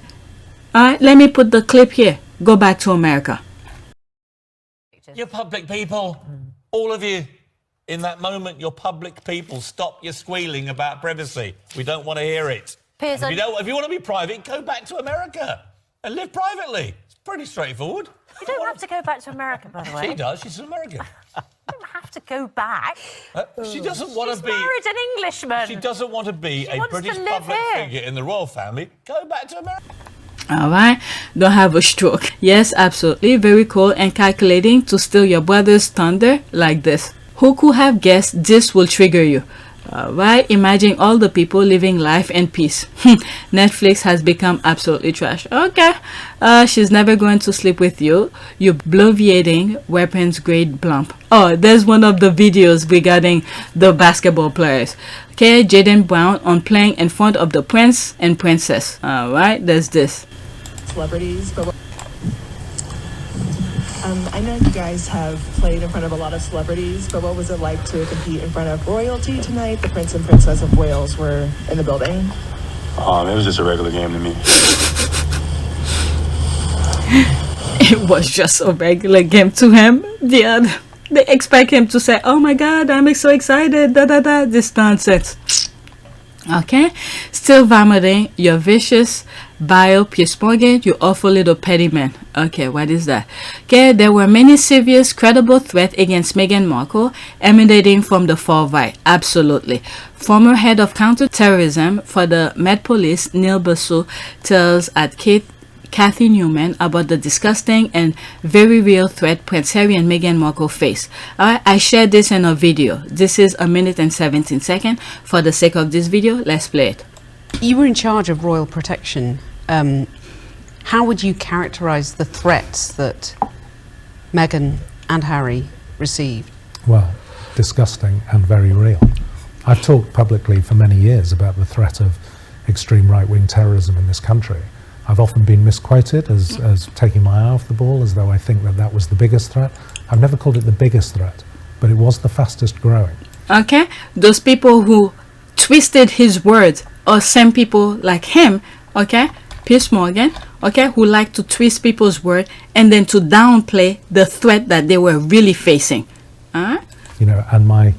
Alright, let me put the clip here. Go back to America. You're public people, all of you. In that moment, you're public people. Stop your squealing about privacy. We don't want to hear it. Piers, If you want to be private, go back to America and live privately. It's pretty straightforward. You don't have to go back to America, by the way. She does. She's an American. You don't have to go back. She doesn't want to be... She's married an Englishman. She doesn't want to be a British to live public here. figure in the royal family. Go back to America. Alright, don't have a stroke. Yes, absolutely, very cool and calculating to steal your brother's thunder like this. Who could have guessed this will trigger you? Alright, imagine all the people living life in peace. Netflix has become absolutely trash. Okay, she's never going to sleep with you. You bloviating weapons grade blump. Oh, there's one of the videos regarding the basketball players. Okay, Jaden Brown on playing in front of the prince and princess. Alright, there's this. Celebrities, but I know you guys have played in front of a lot of celebrities, but what was it like to compete in front of royalty tonight? The Prince and Princess of Wales were in the building. It was just a regular game to me. It was just a regular game to him. They expect him to say, "Oh my God, I'm so excited!" This nonsense. Okay, still vomiting. You're vicious. Bio Piers Morgan, you awful little petty man. Okay, what is that? Okay, there were many serious, credible threats against Meghan Markle emanating from the far right. Absolutely. Former head of counterterrorism for the Met Police, Neil Basu, tells at Kathy Newman about the disgusting and very real threat Prince Harry and Meghan Markle face. I shared this in a video. This is 1 minute and 17 seconds. For the sake of this video, let's play it. You were in charge of royal protection. How would you characterize the threats that Meghan and Harry received? Well, disgusting and very real. I've talked publicly for many years about the threat of extreme right-wing terrorism in this country. I've often been misquoted as taking my eye off the ball, as though I think that was the biggest threat. I've never called it the biggest threat, but it was the fastest growing. Okay, those people who twisted his words, or some people like him, okay, Piers Morgan, okay, who like to twist people's word and then to downplay the threat that they were really facing. You know, and my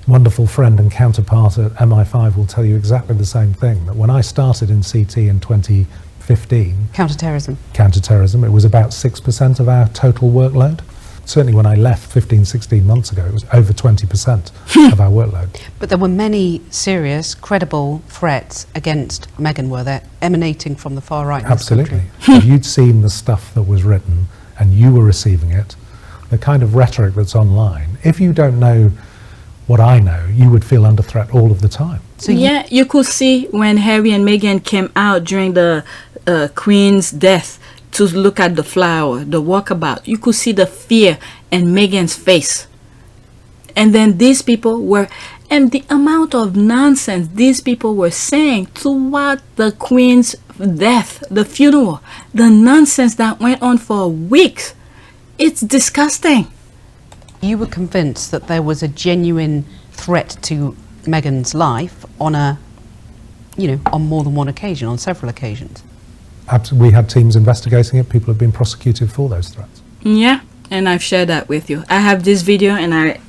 wonderful friend and counterpart at MI5 will tell you exactly the same thing, that when I started in CT in 2015, counterterrorism, it was about 6% of our total workload. Certainly when I left 15, 16 months ago, it was over 20% of our workload. But there were many serious, credible threats against Meghan, were there, emanating from the far right in this Absolutely. country? If you'd seen the stuff that was written and you were receiving it, the kind of rhetoric that's online, if you don't know what I know, you would feel under threat all of the time. So yeah, you could see when Harry and Meghan came out during the Queen's death to look at the flower, the walkabout, you could see the fear in Meghan's face. And then these people were, and the amount of nonsense these people were saying throughout the Queen's death, the funeral, the nonsense that went on for weeks, it's disgusting. You were convinced that there was a genuine threat to Meghan's life on on more than one occasion, on several occasions. We had teams investigating it. People have been prosecuted for those threats. Yeah, and I've shared that with you. I have this video and I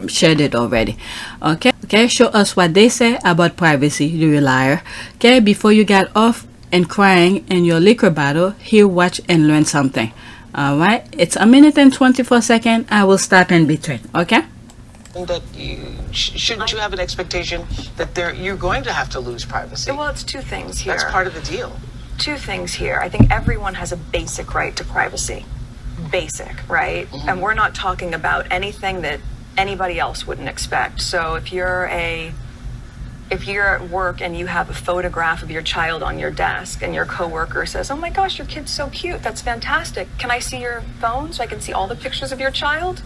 shared it already. Okay, show us what they say about privacy, you liar. Okay, before you get off and crying in your liquor battle, here, watch and learn something. All right, it's 1 minute and 24 seconds. I will start in between. Okay. That shouldn't you have an expectation that you're going to have to lose privacy? Well, it's two things here. That's part of the deal. Two things here. I think everyone has a basic right to privacy. Basic, right? Mm-hmm. And we're not talking about anything that anybody else wouldn't expect. So if you're a if you're at work and you have a photograph of your child on your desk and your coworker says, "Oh my gosh, your kid's so cute, that's fantastic. Can I see your phone so I can see all the pictures of your child?"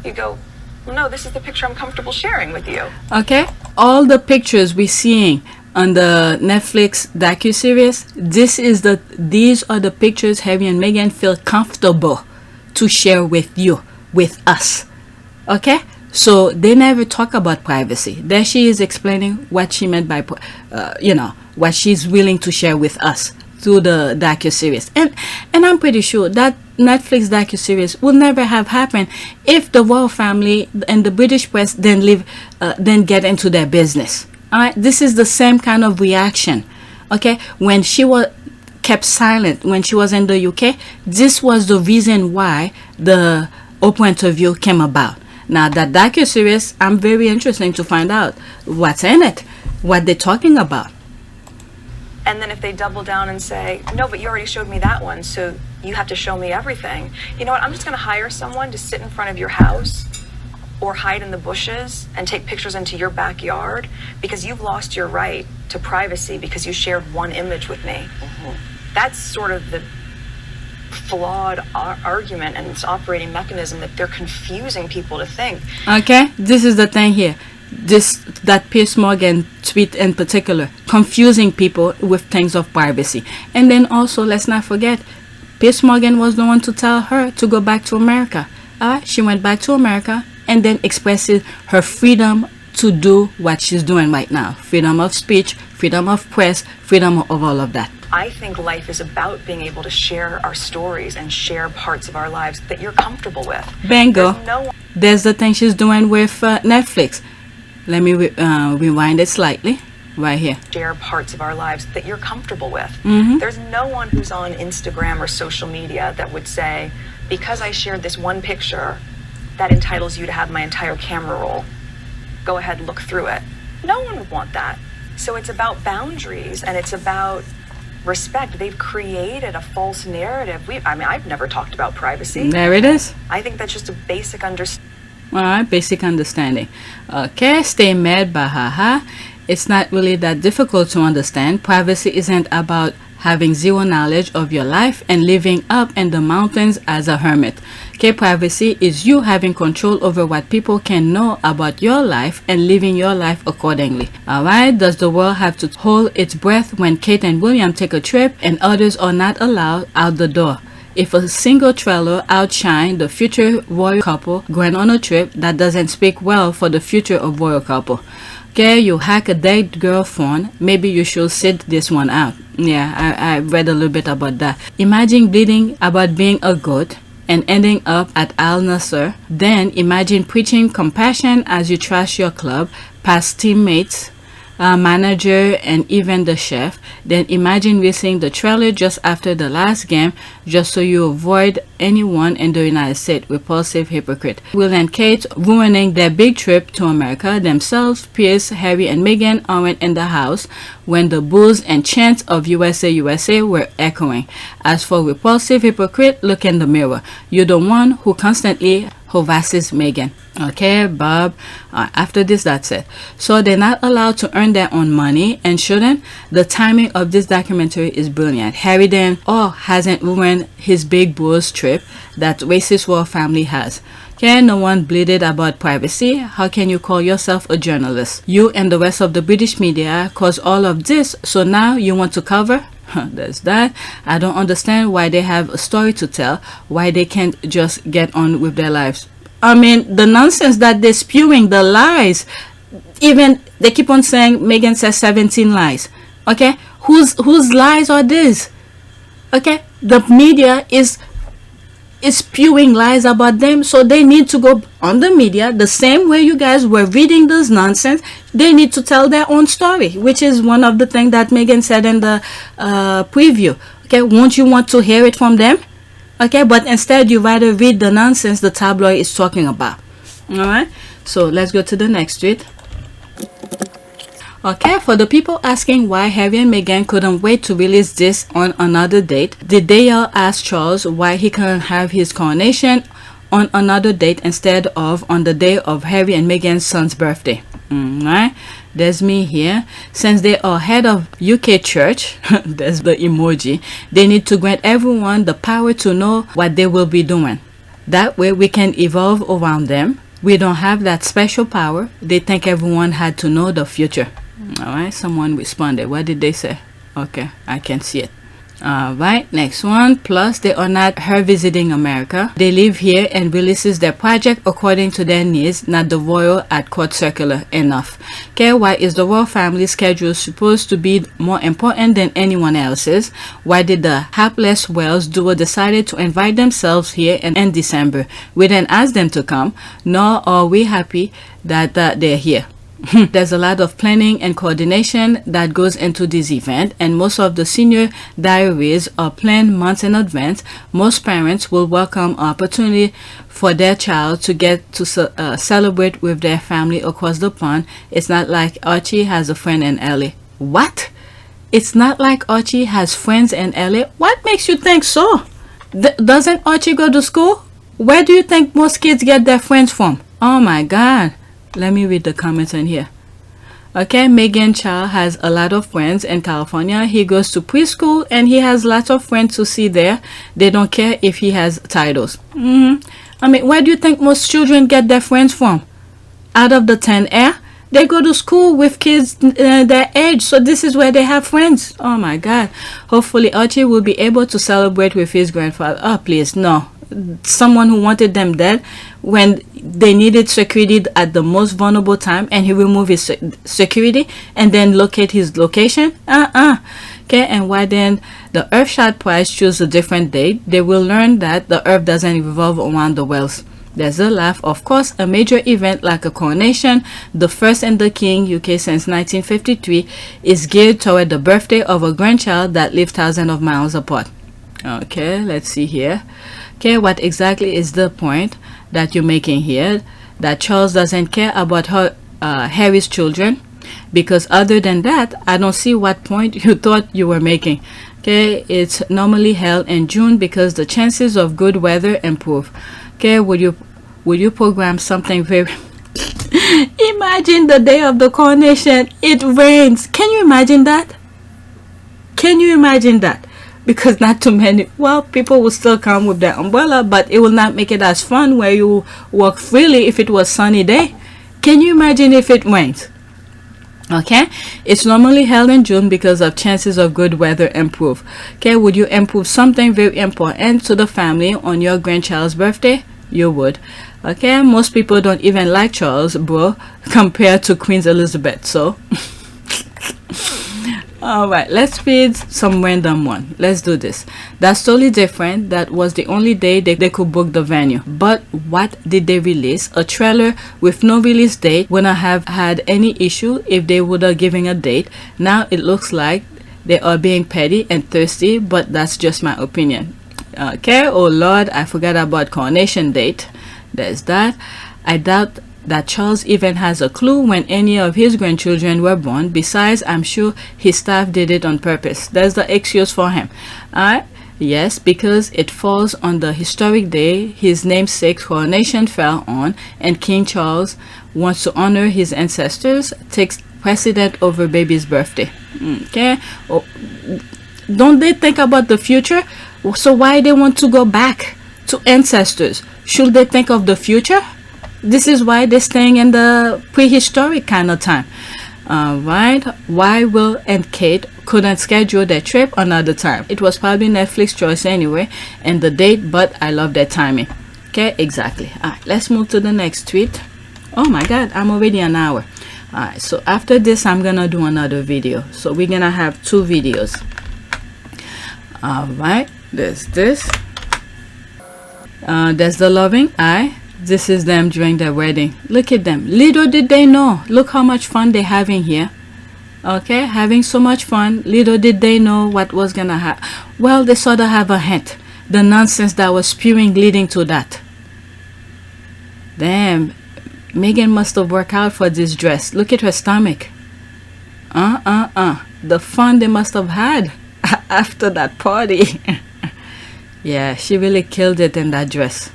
You go, "Well, no, this is the picture I'm comfortable sharing with you." Okay, all the pictures we're seeing on the Netflix docuseries, these are the pictures Harry and Meghan feel comfortable to share with you, with us. Okay, so they never talk about privacy. There she is explaining what she meant by what she's willing to share with us through the docuseries. And I'm pretty sure that Netflix docuseries will never have happened if the royal family and the British press then get into their business. All right, this is the same kind of reaction. Okay, when she was kept silent when she was in the UK, this was the reason why the Oprah interview came about. Now that docuseries, I'm very interested to find out what's in it, what they're talking about. And then if they double down and say, "No, but you already showed me that one, so you have to show me everything." You know what? I'm just going to hire someone to sit in front of your house or hide in the bushes and take pictures into your backyard because you've lost your right to privacy because you shared one image with me. That's sort of the flawed argument and its operating mechanism that they're confusing people to think. Okay, this is the thing here. That Piers Morgan tweet in particular, confusing people with things of privacy. And then also, let's not forget, Piers Morgan was the one to tell her to go back to America. She went back to America and then expresses her freedom to do what she's doing right now. Freedom of speech, freedom of press, freedom of all of that. I think life is about being able to share our stories and share parts of our lives that you're comfortable with. Bingo. There's the thing she's doing with Netflix. Let me rewind it slightly. Right here. Share parts of our lives that you're comfortable with. Mm-hmm. There's no one who's on Instagram or social media that would say, because I shared this one picture, that entitles you to have my entire camera roll. Go ahead, look through it. No one would want that. So it's about boundaries and it's about respect. They've created a false narrative. I've never talked about privacy. There it is. I think that's just a basic understanding. All right, basic understanding. Okay, stay mad, bahaha. It's not really that difficult to understand. Privacy isn't about having zero knowledge of your life and living up in the mountains as a hermit. Okay, privacy is you having control over what people can know about your life and living your life accordingly. Alright, does the world have to hold its breath when Kate and William take a trip and others are not allowed out the door? If a single trailer outshine the future royal couple going on a trip, that doesn't speak well for the future of royal couple. Okay, you hack a dead girl phone, maybe you should sit this one out. Yeah, I read a little bit about that. Imagine bleeding about being a goat and ending up at Al Nasser. Then imagine preaching compassion as you trash your club, past teammates, manager, and even the chef. Then imagine missing the trailer just after the last game just so you avoid anyone in the United States. Repulsive hypocrite. Will and Kate ruining their big trip to America themselves. Piers, Harry, and Meghan aren't in the house when the boos and chants of USA USA were echoing. As for repulsive hypocrite, look in the mirror. You're the one who constantly harasses Meghan. Okay, Bob. After this, that's it. So they're not allowed to earn their own money and shouldn't. The timing of this documentary is brilliant. Harry then hasn't ruined his big boss trip that racist royal family has. Okay, no one bleated about privacy. How can you call yourself a journalist? You and the rest of the British media caused all of this, so now you want to cover? There's that. I don't understand why they have a story to tell, why they can't just get on with their lives. I mean, the nonsense that they're spewing, the lies. Even they keep on saying Meghan says 17 lies. Okay, whose lies are these? Okay, the media is spewing lies about them, so they need to go on the media the same way you guys were reading this nonsense. They need to tell their own story, which is one of the things that Meghan said in the preview. Okay, won't you want to hear it from them? Okay, but instead you rather read the nonsense the tabloid is talking about. All right, so let's go to the next tweet. Okay, for the people asking why Harry and Meghan couldn't wait to release this on another date, did they all ask Charles why he couldn't have his coronation on another date instead of on the day of Harry and Meghan's son's birthday? Right? There's me here. Since they are head of UK church, there's the emoji, they need to grant everyone the power to know what they will be doing. That way we can evolve around them. We don't have that special power. They think everyone had to know the future. Alright, someone responded. What did they say? Okay, I can see it. Alright, next one. Plus, they are not her visiting America. They live here and releases their project according to their needs, not the royal at court circular. Enough. Okay, why is the royal family schedule supposed to be more important than anyone else's? Why did the hapless Wales duo decided to invite themselves here in December? We didn't ask them to come, nor are we happy that they're here. There's a lot of planning and coordination that goes into this event, and most of the senior diaries are planned months in advance. Most parents will welcome opportunity for their child to get to celebrate with their family across the pond. It's not like Archie has a friend in LA. What? It's not like Archie has friends in LA? What makes you think so? Doesn't Archie go to school? Where do you think most kids get their friends from? Oh my God. Let me read the comments in here. Okay, Meghan child has a lot of friends in California. He goes to preschool and he has lots of friends to see there. They don't care if he has titles. I mean, where do you think most children get their friends from? Out of the 10 air? They go to school with kids their age, so this is where they have friends. Oh my God. Hopefully Archie will be able to celebrate with his grandfather. Oh, please, no. Someone who wanted them dead when they needed security at the most vulnerable time, and he removed his security and then locate his location. Okay, and why then the Earthshot Prize choose a different date? They will learn that the Earth doesn't revolve around the Wales. There's a laugh. Of course, a major event like a coronation, the first in the King UK since 1953, is geared toward the birthday of a grandchild that lives thousands of miles apart. Okay, let's see here. Okay, what exactly is the point that you're making here? That Charles doesn't care about Harry's children? Because other than that, I don't see what point you thought you were making. Okay, it's normally held in June because the chances of good weather improve. Okay, would you program something very... Imagine the day of the coronation, it rains. Can you imagine that? Can you imagine that? Because not too many, well, people will still come with their umbrella, but it will not make it as fun where you walk freely if it was sunny day. Can you imagine if it rains? Okay, it's normally held in June because of chances of good weather improve. Okay, would you improve something very important to the family on your grandchild's birthday? You would. Okay, most people don't even like Charles, bro, compared to Queen Elizabeth, so... Alright, let's read some random one. Let's do this. That's totally different. That was the only day they could book the venue. But what did they release? A trailer with no release date. Wouldn't have had any issue if they would have given a date. Now it looks like they are being petty and thirsty, but that's just my opinion. Okay, oh Lord, I forgot about coronation date. There's that. I doubt that Charles even has a clue when any of his grandchildren were born. Besides, I'm sure his staff did it on purpose. That's the excuse for him. Yes, because it falls on the historic day his namesake coronation fell on, and King Charles wants to honor his ancestors, takes precedent over baby's birthday. Okay, don't they think about the future? So why they want to go back to ancestors? Should they think of the future? This is why they're staying in the prehistoric kind of time. Right? Why Will and Kate couldn't schedule their trip another time? It was probably Netflix choice anyway, and the date, but I love their timing. Okay, exactly. Alright, let's move to the next tweet. Oh my God, I'm already an hour. Alright, so after this, I'm gonna do another video. So we're gonna have 2 videos. Alright, there's this. There's the loving eye. This is them during their wedding. Look at them. Little did they know. Look how much fun they're having here. Okay, having so much fun. Little did they know what was gonna happen. Well, they sort of have a hint. The nonsense that was spewing leading to that. Damn, Meghan must have worked out for this dress. Look at her stomach. The fun they must have had after that party. Yeah, she really killed it in that dress.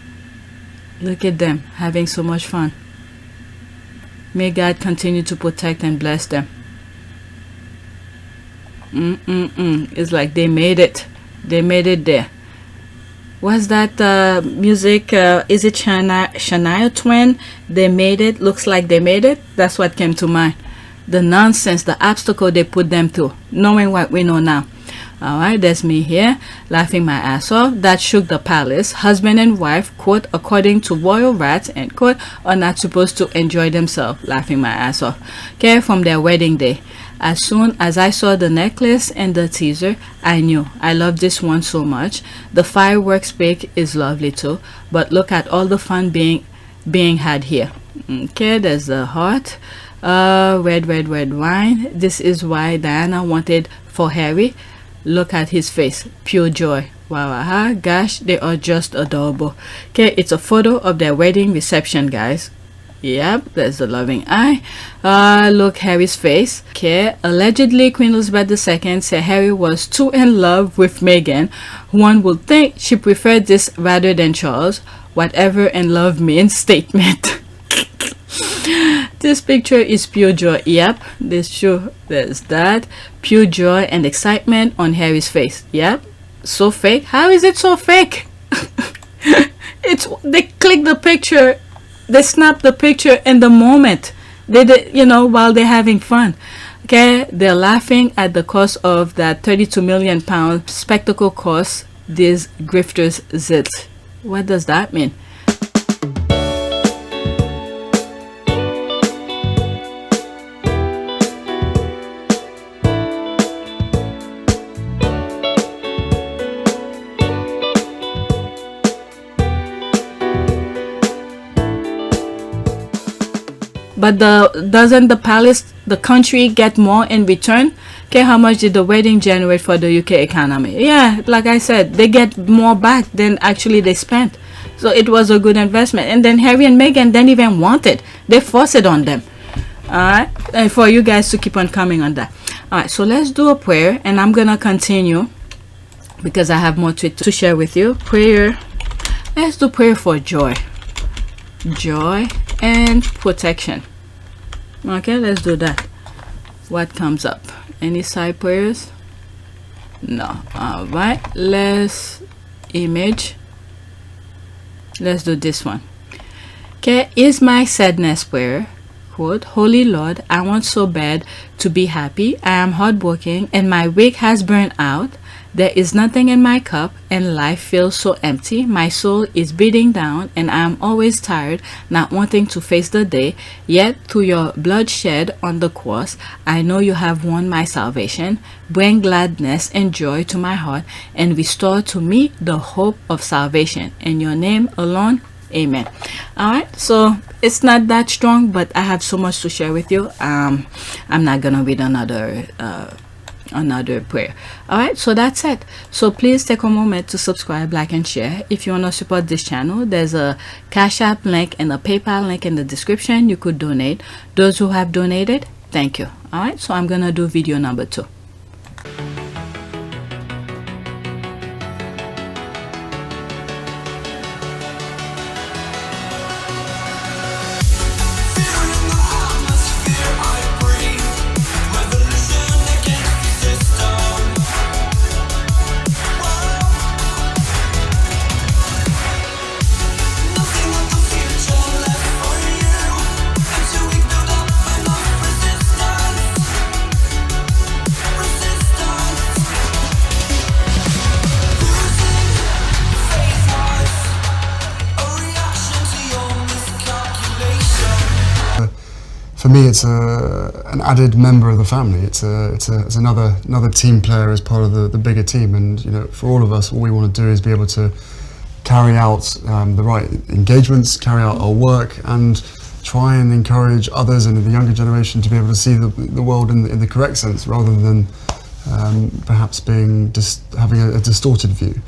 Look at them having so much fun. May God continue to protect and bless them. It's like they made it. They made it there. What's that music? Is it Shania Twain? They made it. Looks like they made it. That's what came to mind. The nonsense, the obstacle they put them through, knowing what we know now. Alright, there's me here, laughing my ass off. That shook the palace. Husband and wife, quote, according to royal rats, end quote, are not supposed to enjoy themselves, laughing my ass off. Okay, from their wedding day. As soon as I saw the necklace and the teaser, I knew I love this one so much. The fireworks pic is lovely too, but look at all the fun being had here. Okay, there's the heart. Red wine. This is why Diana wanted for Harry. Look at his face, pure joy. Wow, gosh, they are just adorable. Okay, it's a photo of their wedding reception, guys. Yep, there's the loving eye. Look, Harry's face. Okay, allegedly Queen Elizabeth II said Harry was too in love with Meghan. One would think she preferred this rather than Charles. Whatever in love means statement. This picture is pure joy. Yep, there's that. Pure joy and excitement on Harry's face. Yep, so fake. How is it so fake? They click the picture, they snap the picture in the moment. They did, while they're having fun. Okay, they're laughing at the cost of that £32 million spectacle cost these grifters zit. What does that mean? But doesn't the palace, the country, get more in return? Okay, how much did the wedding generate for the UK economy? Yeah, like I said, they get more back than actually they spent. So it was a good investment. And then Harry and Meghan didn't even want it. They forced it on them. Alright, and for you guys to keep on coming on that. Alright, so let's do a prayer, and I'm gonna continue because I have more to share with you. Prayer. Let's do prayer for joy. Joy and protection. Okay, let's do that. What comes up? Any side prayers? No. All right, let's image. Let's do this one. Okay, is my sadness prayer. Quote, Holy Lord, I want so bad to be happy. I am heartbroken and my wick has burned out. There is nothing in my cup and life feels so empty. My soul is beating down and I am always tired, not wanting to face the day. Yet through your bloodshed on the cross, I know you have won my salvation. Bring gladness and joy to my heart and restore to me the hope of salvation. In your name alone, amen. Alright, so it's not that strong, but I have so much to share with you. I'm not gonna read another prayer. Alright, so that's it. So please take a moment to subscribe, like, and share. If you want to support this channel, there's a Cash App link and a PayPal link in the description. You could donate. Those who have donated, thank you. Alright, so I'm gonna do video number 2. For me, it's an added member of the family. It's another team player as part of the bigger team. And for all of us, all we want to do is be able to carry out the right engagements, carry out our work, and try and encourage others and the younger generation to be able to see the world in the correct sense, rather than perhaps having a distorted view.